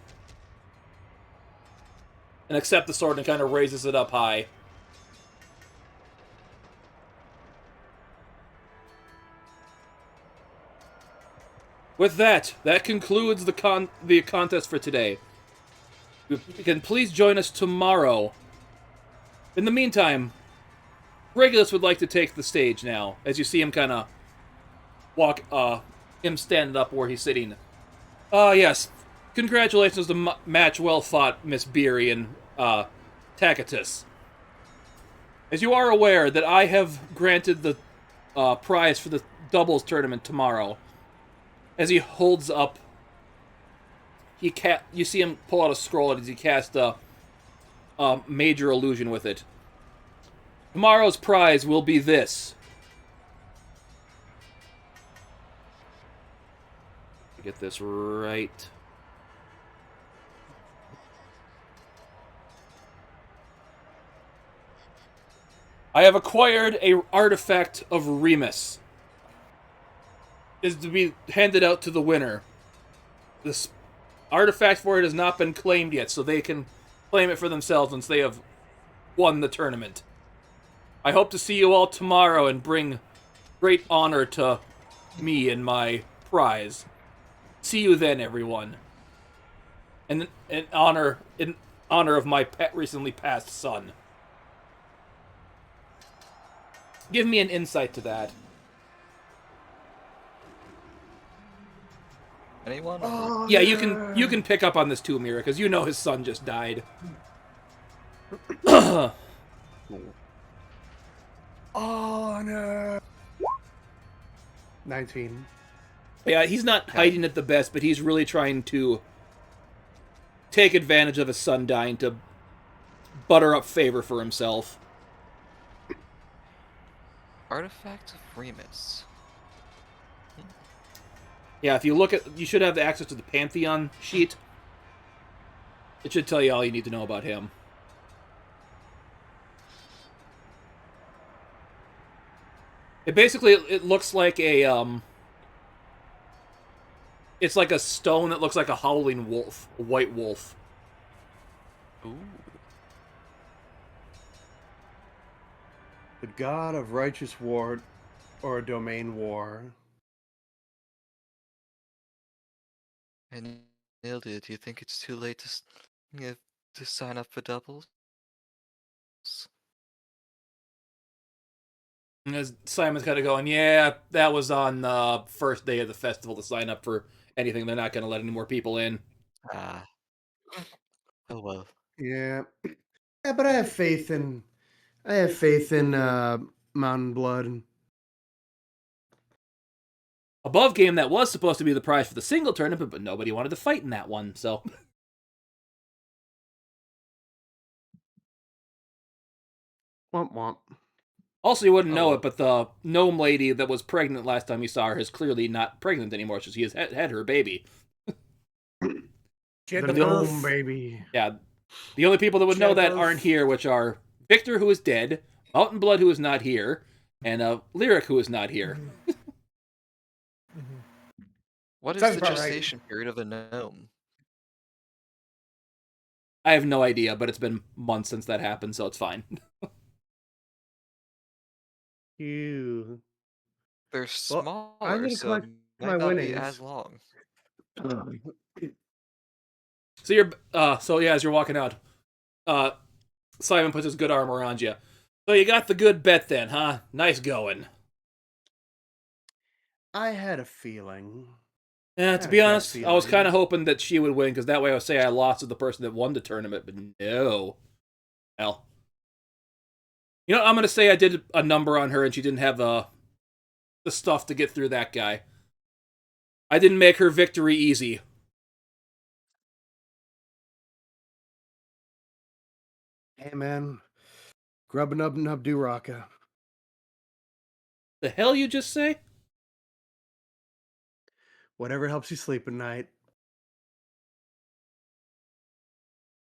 Speaker 2: and accept the sword and kind of raises it up high. With that concludes the contest for today. You can please join us tomorrow. In the meantime, Regulus would like to take the stage now, as you see him kind of walk, him standing up where he's sitting. Yes. Congratulations to match well fought, Miss Beery and Tacitus. As you are aware that I have granted the prize for the doubles tournament tomorrow. As he holds up, you see him pull out a scroll as he casts a major illusion with it. Tomorrow's prize will be this. Get this right. I have acquired a artifact of Remus. is to be handed out to the winner. This artifact for it has not been claimed yet, so they can claim it for themselves once they have won the tournament. I hope to see you all tomorrow and bring great honor to me and my prize. See you then, everyone. And in honor of my recently passed son. Give me an insight to that.
Speaker 3: Anyone?
Speaker 1: Oh,
Speaker 2: Yeah, you can pick up on this too, Mira, because you know his son just died.
Speaker 1: Honor. 19.
Speaker 2: Yeah, he's not hiding it the best, but he's really trying to take advantage of his son dying to butter up favor for himself.
Speaker 3: Artifact of Remus.
Speaker 2: Yeah, if you look at, you should have access to the Pantheon sheet. It should tell you all you need to know about him. It basically, it looks like a, it's like a stone that looks like a howling wolf, a white wolf.
Speaker 3: Ooh.
Speaker 1: The god of righteous war or a domain war.
Speaker 3: And Nyldear, do you think it's too late to sign up for doubles?
Speaker 2: And as Simon's kind of going, yeah, that was on the first day of the festival to sign up for anything. They're not going to let any more people in.
Speaker 3: Ah. Oh well.
Speaker 1: Yeah. Yeah, but I have faith in Mountain Blood.
Speaker 2: Above game that was supposed to be the prize for the single tournament, but nobody wanted to fight in that one, so.
Speaker 1: Womp womp.
Speaker 2: Also, you wouldn't know
Speaker 3: well.
Speaker 2: it, but the gnome lady that was pregnant last time you saw her is clearly not pregnant anymore, so she has had her baby.
Speaker 4: She had
Speaker 1: The
Speaker 4: the
Speaker 1: gnome
Speaker 4: birth.
Speaker 1: baby.
Speaker 2: Yeah, the only people that would
Speaker 4: She
Speaker 2: know
Speaker 4: had
Speaker 2: that
Speaker 4: birth.
Speaker 2: aren't here, which are Victor, who is dead, Mountain Blood, who is not here, and Lyric, who is not here.
Speaker 3: What is
Speaker 4: Sounds
Speaker 3: the
Speaker 4: about right.
Speaker 3: gestation period of a gnome?
Speaker 2: I have no idea, but it's been months since that happened, so it's fine.
Speaker 1: Ew.
Speaker 3: They're
Speaker 1: Well, I'm
Speaker 3: smaller,
Speaker 1: gonna
Speaker 3: so it
Speaker 1: collect my
Speaker 3: might not be
Speaker 1: winnings.
Speaker 3: as long.
Speaker 2: So you're, so yeah, as you're walking out, Simon puts his good arm around you. So you got the good bet then, huh? Nice going.
Speaker 1: I had a feeling.
Speaker 2: Yeah,
Speaker 1: I
Speaker 2: to
Speaker 1: had
Speaker 2: be
Speaker 1: a gut
Speaker 2: honest, I was kind
Speaker 1: feeling.
Speaker 2: of hoping that she would win, because that way I would say I lost to the person that won the tournament, but no. Well. You know, I'm going to say I did a number on her and she didn't have the stuff to get through that guy. I didn't make her victory easy.
Speaker 1: Hey man, grub nub nub do rocka.
Speaker 2: The hell you just say?
Speaker 1: Whatever helps you sleep at night.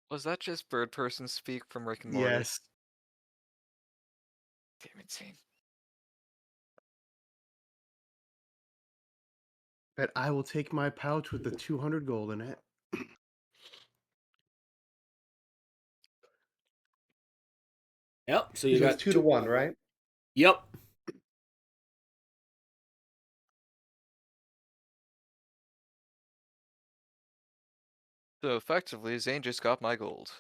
Speaker 3: Was that just bird person speak from Rick and Morty?
Speaker 1: Yes.
Speaker 3: Damn it, Zane.
Speaker 1: But I will take my pouch with the 200 gold in it.
Speaker 2: Yep, so you got
Speaker 1: 2-1, right?
Speaker 2: Yep.
Speaker 3: So effectively, Zane just got my gold.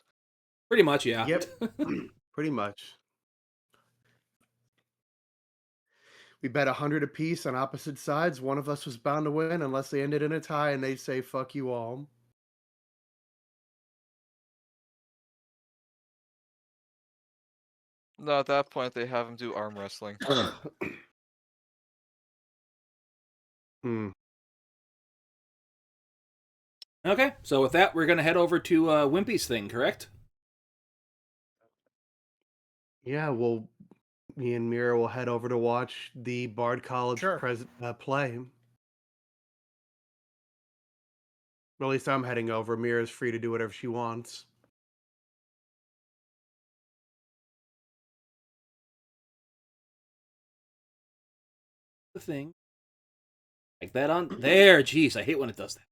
Speaker 2: Pretty much, yeah.
Speaker 1: Yep. Pretty much. We bet 100 apiece on opposite sides. One of us was bound to win unless they ended in a tie and they say fuck you all.
Speaker 3: No, at that point they have him do arm wrestling.
Speaker 1: Hmm.
Speaker 2: Okay, so with that, we're going to head over to Wimpy's thing, correct?
Speaker 1: Yeah, well, me and Mira will head over to watch the Bard College
Speaker 4: Sure.
Speaker 1: play. Or at least I'm heading over. Mira's free to do whatever she wants.
Speaker 2: The thing. Like that on there. Jeez, I hate when it does that.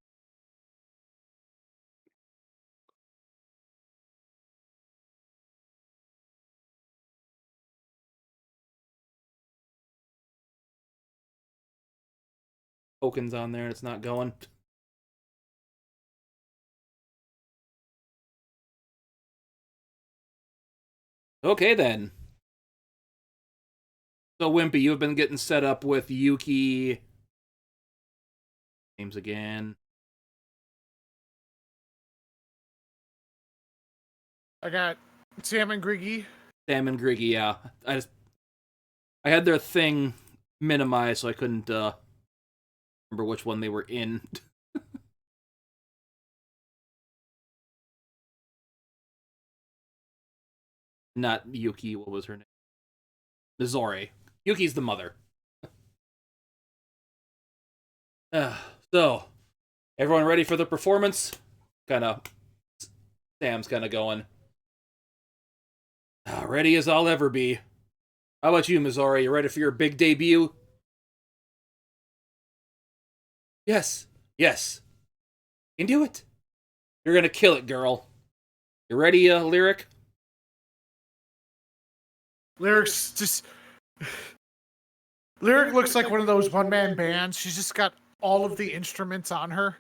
Speaker 2: Tokens on there and it's not going. Okay then. So Wimpy, you've been getting set up with Yuki. Names again.
Speaker 4: I got Sam and Griggy.
Speaker 2: Sam and Griggy, yeah. I had their thing minimized, so I couldn't remember which one they were in. Not Yuki, what was her name? Mizori. Yuki's the mother. So, everyone ready for the performance? Sam's kind of going. Ready as I'll ever be. How about you, Mizori? You ready for your big debut? Yes. Yes. You can do it. You're gonna kill it, girl. You ready, Lyric?
Speaker 4: Lyric's just. Lyric looks like one of those one-man bands. She's just got all of the instruments on her.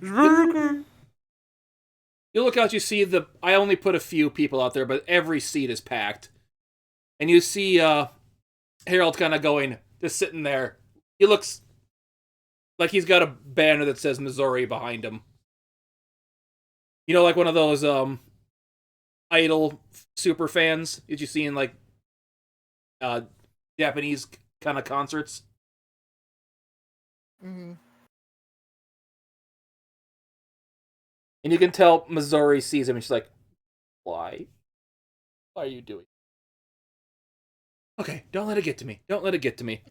Speaker 2: You look out, you see I only put a few people out there, but every seat is packed. And you see Harold kind of going, just sitting there. He looks like he's got a banner that says Missouri behind him. You know, like one of those Idol super fans that you see in like Japanese kind of concerts.
Speaker 4: Mm-hmm.
Speaker 2: And you can tell Missouri sees him and she's like, why? Why are you doing? Okay, don't let it get to me. Don't let it get to me.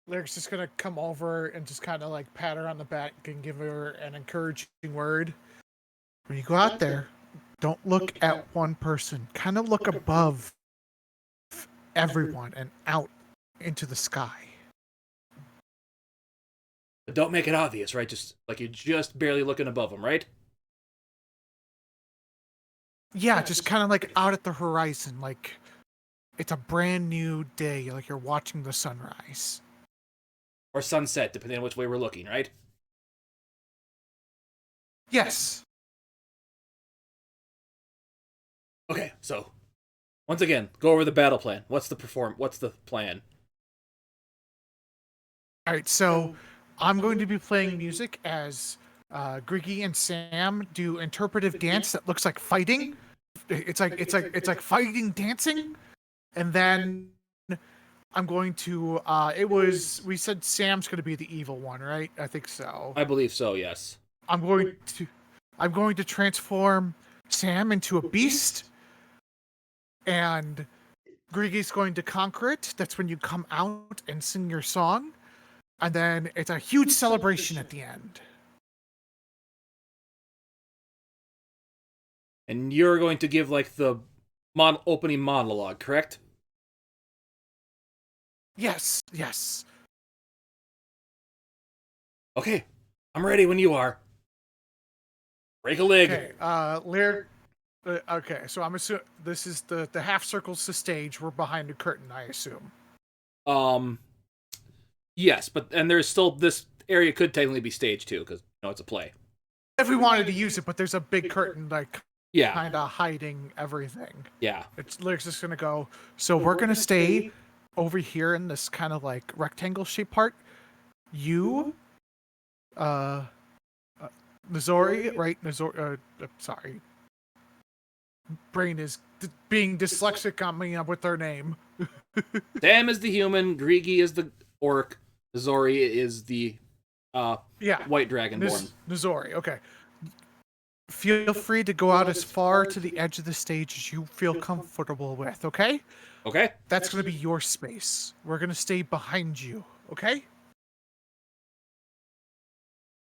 Speaker 4: Lyric's just gonna come over and just kind of like pat her on the back and give her an encouraging word. When you go out there, don't look at one person. Kind of look above everyone and out into the sky.
Speaker 2: But don't make it obvious, right? Just like you're just barely looking above them, right?
Speaker 4: Yeah, just kind of like out at the horizon, like it's a brand new day, like you're watching the sunrise.
Speaker 2: Or sunset, depending on which way we're looking, right?
Speaker 4: Yes.
Speaker 2: Okay, so once again, go over the battle plan. What's the plan?
Speaker 4: All right, so I'm going to be playing music as Griggy and Sam do interpretive dance that looks like fighting. It's like fighting dancing, and then I'm going to. We said Sam's going to be the evil one, right? I think so.
Speaker 2: I believe so. Yes.
Speaker 4: I'm going to transform Sam into a beast, and Griggy's going to conquer it. That's when you come out and sing your song. And then it's a huge celebration at the end.
Speaker 2: And you're going to give like the opening monologue, correct?
Speaker 4: Yes, yes.
Speaker 2: Okay, I'm ready when you are. Break a leg.
Speaker 4: Okay, okay, so I'm assuming this is the half circle's the stage. We're behind a curtain, I assume.
Speaker 2: Yes, and there's still this area could technically be stage 2 because it's a play.
Speaker 4: If we wanted to use it, but there's a big curtain like kind of hiding everything.
Speaker 2: Yeah.
Speaker 4: Lyric's just gonna go. So we're gonna stay over here in this kind of like rectangle shaped part. You, Missouri, right? Missouri. Sorry. Brain is being dyslexic on me with their name.
Speaker 2: Sam is the human. Griggy is the orc. Zori is the white dragonborn.
Speaker 4: Nizori, okay. Feel free to go out as far to the edge of the stage as you feel comfortable with, okay?
Speaker 2: Okay.
Speaker 4: That's going to be your space. We're going to stay behind you, okay?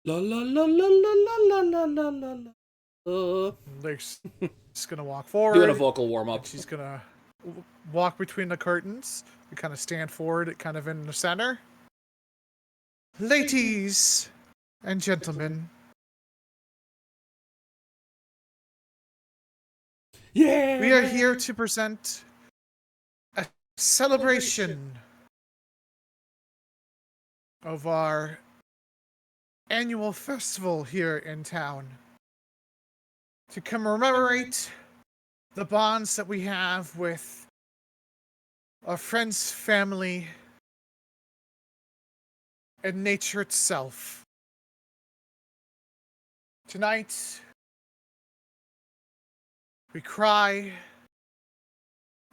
Speaker 2: La la la la la la la la la.
Speaker 4: She's going to walk forward.
Speaker 2: Doing a vocal warm-up.
Speaker 4: She's going to walk between the curtains. We kind of stand forward, kind of in the center. Ladies and gentlemen,
Speaker 2: Yeah.
Speaker 4: we are here to present a celebration of our annual festival here in town to commemorate the bonds that we have with our friends, family, and nature itself. Tonight, we cry,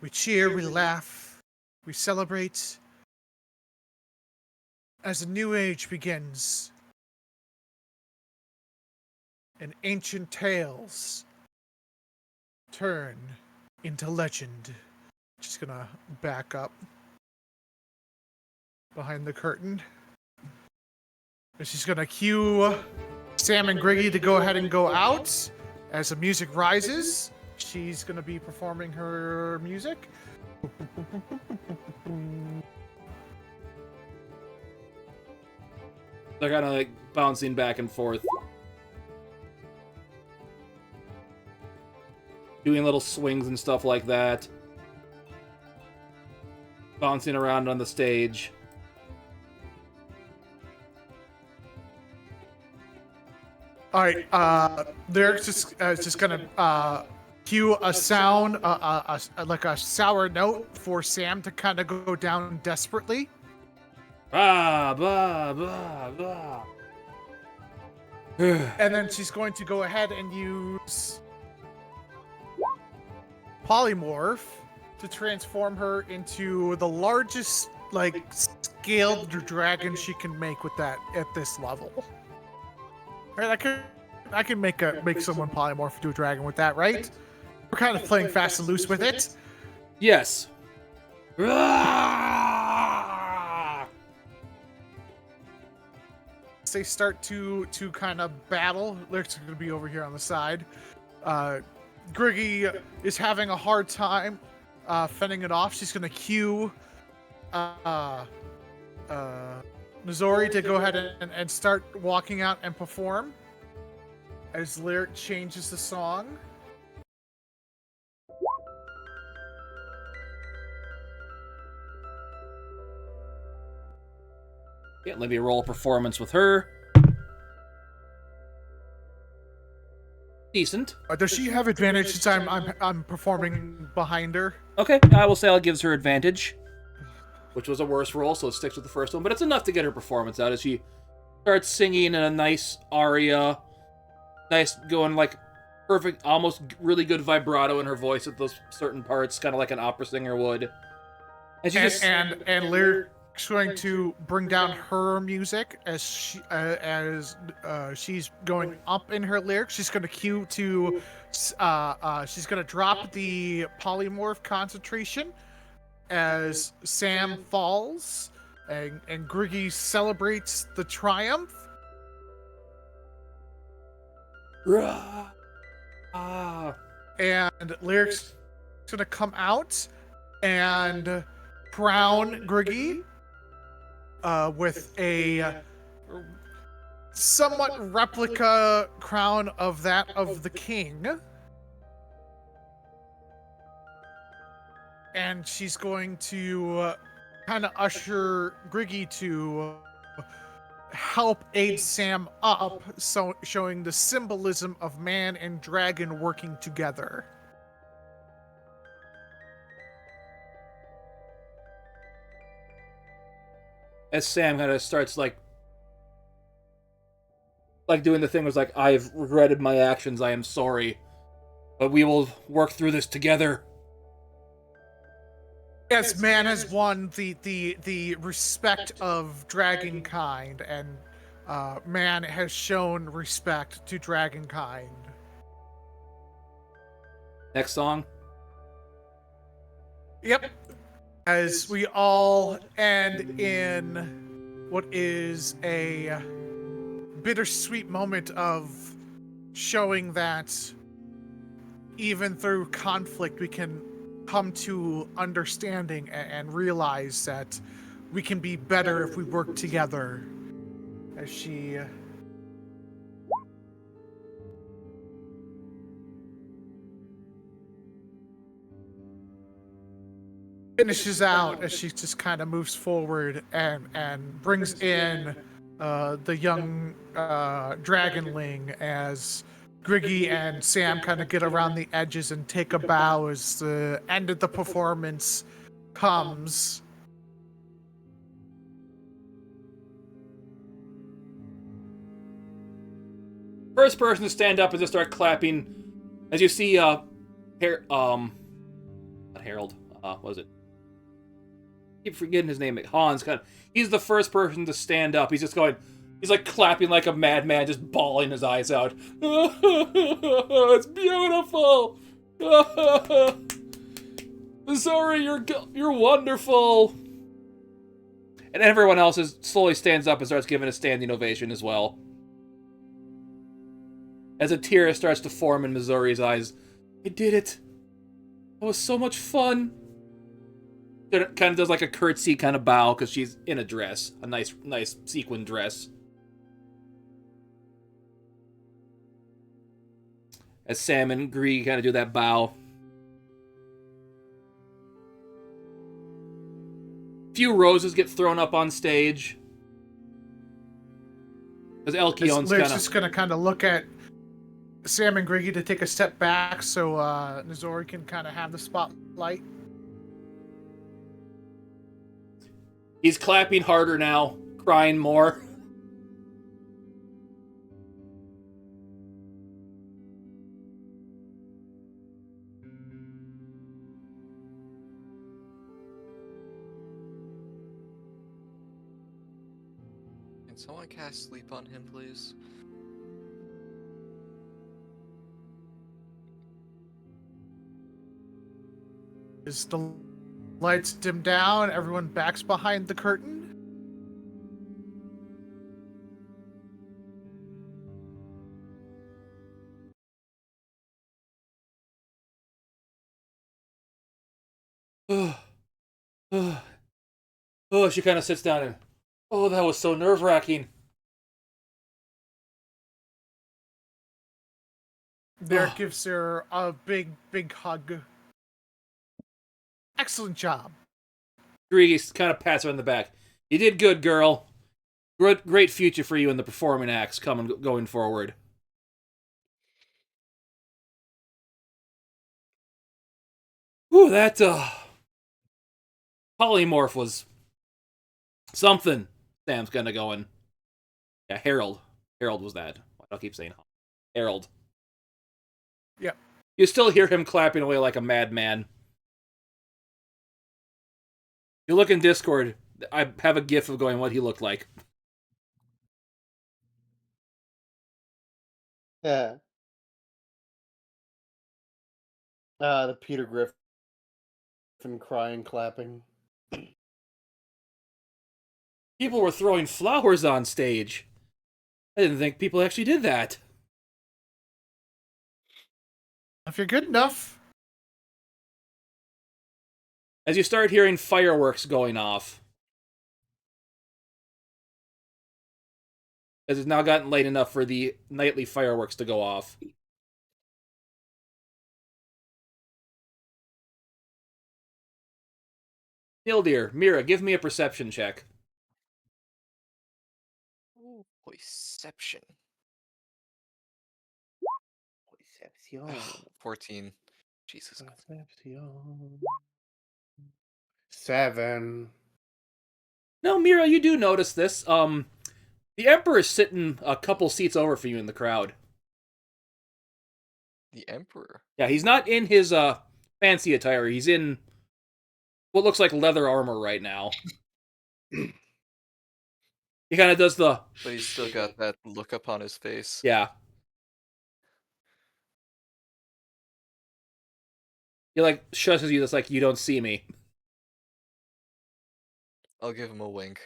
Speaker 4: we cheer, we laugh, we celebrate as a new age begins and ancient tales turn into legend. Just gonna back up behind the curtain. And she's gonna cue Sam and Griggy to go ahead and go out. As the music rises, she's gonna be performing her music.
Speaker 2: They're kind of like bouncing back and forth, doing little swings and stuff like that, bouncing around on the stage.
Speaker 4: All right, they're just gonna cue a sound, like a sour note for Sam to kind of go down desperately.
Speaker 2: Bah, bah, bah, bah.
Speaker 4: And then she's going to go ahead and use polymorph to transform her into the largest, like, scaled dragon she can make with that at this level. Right, I can make someone polymorph into a dragon with that, right? We're kind of playing fast and loose with it.
Speaker 2: Yes.
Speaker 4: They start to kind of battle. Lyric's going to be over here on the side. Griggy is having a hard time fending it off. She's going to cue Nizori to go ahead and start walking out and perform as Lyric changes the song.
Speaker 2: Yeah, let me roll a performance with her. Decent.
Speaker 4: Does she have advantage since I'm performing behind her?
Speaker 2: Okay, I will say I'll give her advantage, which was a worse roll, so it sticks with the first one. But it's enough to get her performance out as she starts singing in a nice aria, nice going like perfect, almost really good vibrato in her voice at those certain parts, kind of like an opera singer would. And she
Speaker 4: and Lyric's going to bring down her music as she's going up in her lyrics. She's going to cue to she's going to drop the polymorph concentration as Sam falls and Griggy celebrates the triumph. And Lyric's going to come out and crown Griggy with a somewhat replica crown of that of the king. And she's going to kind of usher Griggy to help aid Sam up, so showing the symbolism of man and dragon working together.
Speaker 2: As Sam kind of starts like doing the thing was like, I've regretted my actions, I am sorry, but we will work through this together.
Speaker 4: As man has won the respect of dragonkind, and man has shown respect to dragonkind.
Speaker 2: Next song.
Speaker 4: Yep. As we all end in what is a bittersweet moment of showing that even through conflict we can come to understanding and realize that we can be better if we work together. As she finishes out, as she just kind of moves forward and brings in the young dragonling, as Griggy and Sam kind of get around the edges and take a bow as the end of the performance comes.
Speaker 2: First person to stand up and just start clapping, as you see, not Harold, what was it? I keep forgetting his name. Hans, he's the first person to stand up. He's just going, he's like clapping like a madman, just bawling his eyes out. It's beautiful. Sorry, you're wonderful. And everyone else slowly stands up and starts giving a standing ovation as well. As a tear starts to form in Missouri's eyes. I did it. That was so much fun. It kind of does like a curtsy kind of bow because she's in a dress. A nice sequin dress. As Sam and Gree kind of do that bow. Few roses get thrown up on stage. Because Elkion's
Speaker 4: Lyric's just going to kind of look at Sam and Griggy to take a step back so Nizori can kind of have the spotlight.
Speaker 2: He's clapping harder now, crying more.
Speaker 3: Can someone cast sleep on him, please?
Speaker 4: As the lights dim down, everyone backs behind the curtain.
Speaker 2: She kind of sits down and, oh, that was so nerve-wracking.
Speaker 4: Derek gives her a big hug. Excellent job.
Speaker 2: Griggy kind of pats her on the back. You did good, girl. Great future for you in the performing acts going forward. Ooh, that polymorph was something. Sam's kind of going. Yeah, Harold. Harold was that. I'll keep saying Harold.
Speaker 4: Yep.
Speaker 2: You still hear him clapping away like a madman. You look in Discord, I have a gif of going what he looked like.
Speaker 1: Yeah. The Peter Griffin crying, clapping.
Speaker 2: People were throwing flowers on stage. I didn't think people actually did that.
Speaker 4: If you're good enough.
Speaker 2: As you start hearing fireworks going off. As it's now gotten late enough for the nightly fireworks to go off. Nyldear, Mira, give me a perception check.
Speaker 3: Ooh, perception.
Speaker 1: Perception.
Speaker 3: 14. Jesus.
Speaker 1: Perception. 7.
Speaker 2: No, Mira, you do notice this. The Emperor is sitting a couple seats over for you in the crowd.
Speaker 3: The Emperor?
Speaker 2: Yeah, he's not in his fancy attire. He's in what looks like leather armor right now. He kind of does the...
Speaker 3: But he's still got that look up on his face.
Speaker 2: Yeah. He like shushes you, that's like, you don't see me.
Speaker 3: I'll give him a wink.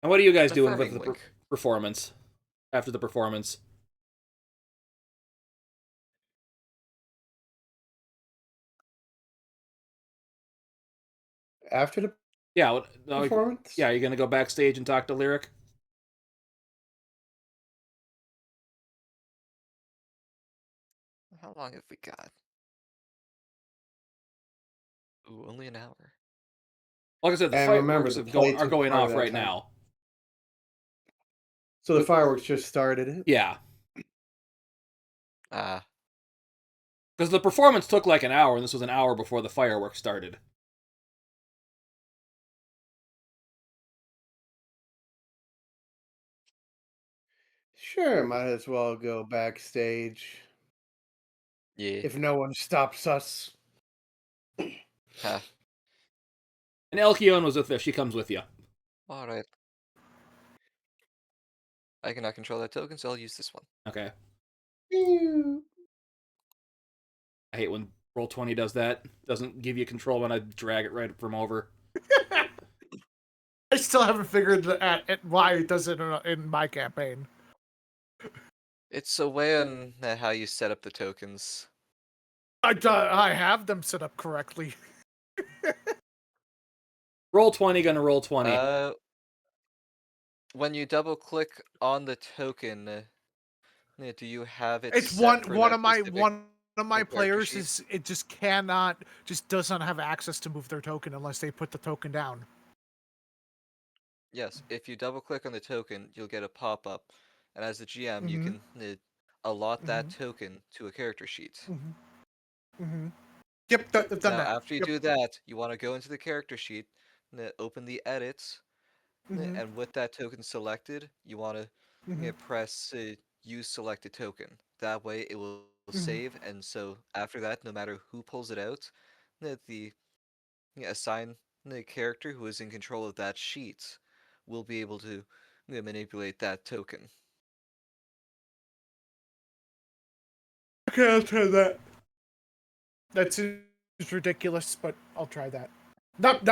Speaker 2: And what are you guys doing
Speaker 3: Affirming
Speaker 2: with the
Speaker 3: wink.
Speaker 2: performance? After the performance?
Speaker 1: After the
Speaker 2: Yeah,
Speaker 1: performance?
Speaker 2: yeah, you're gonna go backstage and talk to Lyric?
Speaker 3: How long have we got? Ooh, only an hour.
Speaker 2: Like I said, the
Speaker 1: And remember,
Speaker 2: fireworks
Speaker 1: the play
Speaker 2: are
Speaker 1: took
Speaker 2: going
Speaker 1: part of
Speaker 2: off
Speaker 1: that
Speaker 2: right
Speaker 1: time.
Speaker 2: now.
Speaker 1: So the fireworks just started.
Speaker 2: Yeah,
Speaker 3: Ah,
Speaker 2: because the performance took like an hour, and this was an hour before the fireworks started.
Speaker 1: Sure, might as well go backstage
Speaker 3: yeah.
Speaker 1: if no one stops us.
Speaker 3: Ha.
Speaker 2: And Elkion was with her. She comes with you.
Speaker 3: Alright. I cannot control that token, so I'll use this one.
Speaker 2: Okay.
Speaker 1: Ew.
Speaker 2: I hate when Roll20 does that. Doesn't give you control when I drag it right from over.
Speaker 4: I still haven't figured out why it does it in my campaign.
Speaker 3: It's a way on how you set up the tokens.
Speaker 4: I have them set up correctly.
Speaker 2: Roll20 gonna roll 20.
Speaker 3: When you double click on the token, do you have it
Speaker 4: It's
Speaker 3: set for that specific
Speaker 4: one of my
Speaker 3: character
Speaker 4: players
Speaker 3: sheet?
Speaker 4: just does not have access to move their token unless they put the token down.
Speaker 3: Yes, if you double click on the token, you'll get a pop-up, and as the GM, you
Speaker 4: Mhm.
Speaker 3: can allot that
Speaker 4: Mhm.
Speaker 3: token to a character sheet.
Speaker 4: Yep, I've done
Speaker 3: Now,
Speaker 4: that.
Speaker 3: after you do that, you want to go into the character sheet, open the edit,
Speaker 4: Mhm.
Speaker 3: and with that token selected, you want to
Speaker 4: Mhm.
Speaker 3: press use selected token. That way, it will
Speaker 4: Mhm.
Speaker 3: save, and so after that, no matter who pulls it out, the assign the character who is in control of that sheet will be able to manipulate that token.
Speaker 4: Okay, I'll try that. That's ridiculous, but I'll try that. Not.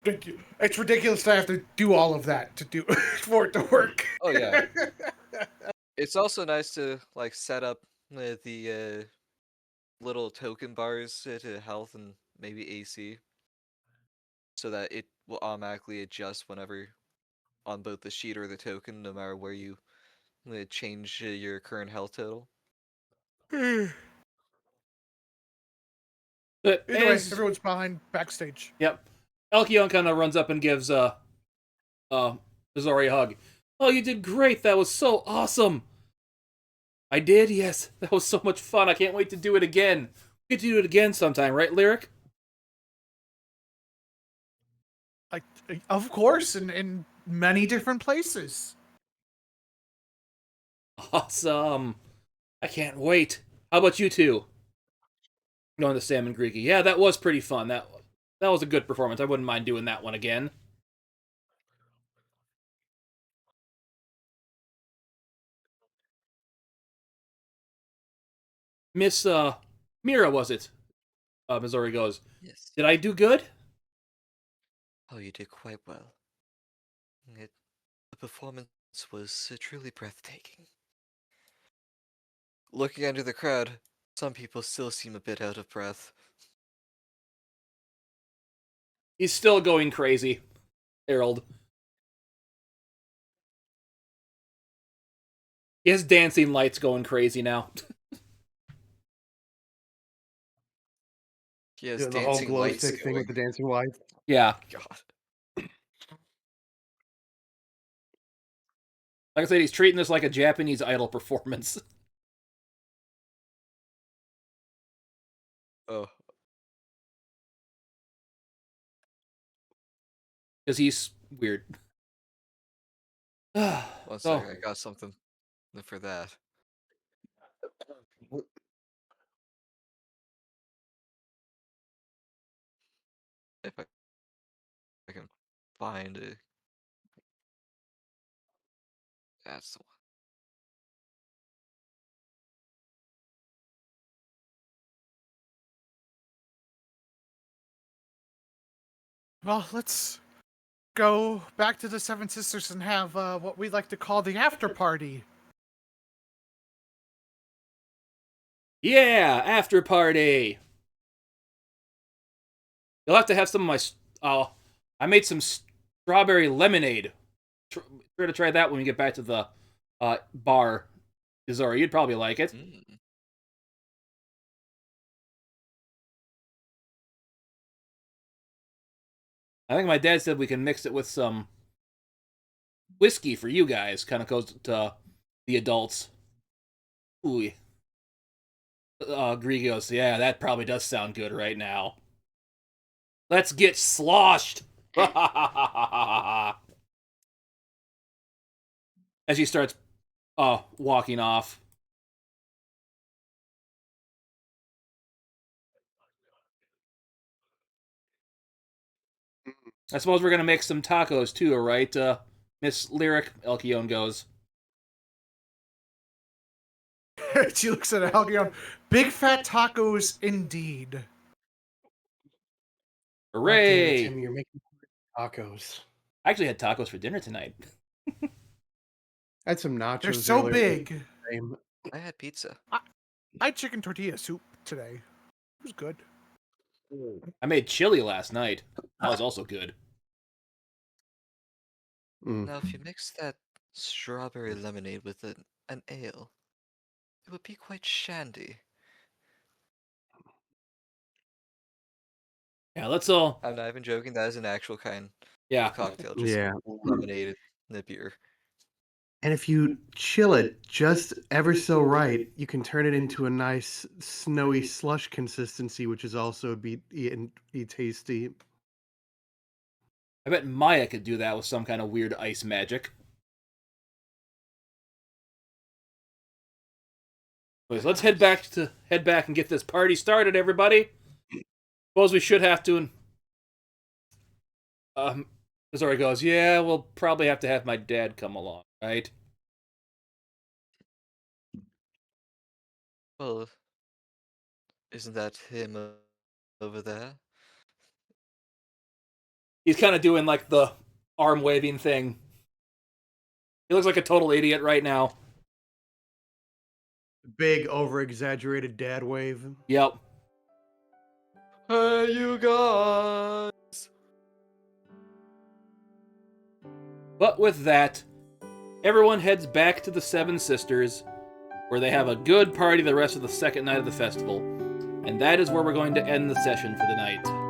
Speaker 4: It's ridiculous to have to do all of that to do for it to work.
Speaker 3: Oh yeah, it's also nice to like set up the little token bars to health and maybe AC, so that it will automatically adjust whenever on both the sheet or the token, no matter where you change your current health total.
Speaker 2: But
Speaker 4: Either way,
Speaker 2: as
Speaker 4: everyone's behind backstage.
Speaker 2: yep, Elkion kind of runs up and gives Azori a hug. Oh, you did great. That was so awesome. I did. Yes, that was so much fun. I can't wait to do it again. We get to do it again sometime, right, Lyric?
Speaker 4: Like, of course, in many different places.
Speaker 2: Awesome. I can't wait. How about you two? Going to Salmon Greeky. Yeah, that was pretty fun. That was a good performance. I wouldn't mind doing that one again. Miss Mira, was it? Missouri goes.
Speaker 3: Yes.
Speaker 2: Did I do good?
Speaker 3: Oh, you did quite well. The performance was truly breathtaking. Looking into the crowd, some people still seem a bit out of breath.
Speaker 2: He's still going crazy, Harold. He has dancing lights going crazy now.
Speaker 3: He has
Speaker 1: Doing the whole
Speaker 3: dancing
Speaker 1: glow
Speaker 3: lights
Speaker 1: stick thing with
Speaker 3: going.
Speaker 1: the dancing lights.
Speaker 2: Yeah.
Speaker 3: God.
Speaker 2: Like I said, he's treating this like a Japanese idol performance.
Speaker 3: Oh,
Speaker 2: Because he's weird.
Speaker 3: one
Speaker 2: So,
Speaker 3: second, I got something for that. If I can find it. That's the one.
Speaker 4: Well, let's go back to the Seven Sisters and have what we like to call the after party.
Speaker 2: yeah, after party. You'll have to have some of my I made some strawberry lemonade. Try to try that when we get back to the bar. Izora, you'd probably like it.
Speaker 3: Mm.
Speaker 2: I think my dad said we can mix it with some whiskey for you guys. Kind of goes to the adults. Ooh. Gree goes, yeah, that probably does sound good right now. Let's get sloshed! As he starts walking off. I suppose we're gonna make some tacos too, right? Miss Lyric, Elkion goes.
Speaker 4: She looks at Algion. Big fat tacos indeed.
Speaker 1: God damn it,
Speaker 2: Hooray!
Speaker 1: Timmy, you're making tacos.
Speaker 2: I actually had tacos for dinner tonight.
Speaker 1: I had some nachos.
Speaker 4: They're so
Speaker 1: earlier.
Speaker 4: big.
Speaker 3: I had pizza.
Speaker 4: I had chicken tortilla soup today. It was good.
Speaker 2: I made chili last night. That was also good.
Speaker 3: Now, if you mix that strawberry lemonade with an ale, it would be quite shandy.
Speaker 2: Yeah, let's all.
Speaker 3: I'm not even joking. That is an actual kind
Speaker 2: Yeah,
Speaker 3: of cocktail. Just
Speaker 1: Yeah.
Speaker 3: lemonade and a beer.
Speaker 1: And if you chill it just ever so right, you can turn it into a nice snowy slush consistency, which is also be tasty.
Speaker 2: I bet Maya could do that with some kind of weird ice magic. Anyways, let's head back and get this party started, everybody. Suppose we should have to. Missouri goes, yeah, we'll probably have to have my dad come along, right?
Speaker 3: Well, isn't that him over there?
Speaker 2: He's kind of doing like the arm waving thing. He looks like a total idiot right now.
Speaker 1: Big over exaggerated dad wave.
Speaker 2: Yep.
Speaker 3: Hey, you guys!
Speaker 2: But with that, everyone heads back to the Seven Sisters, where they have a good party the rest of the second night of the festival. And that is where we're going to end the session for the night.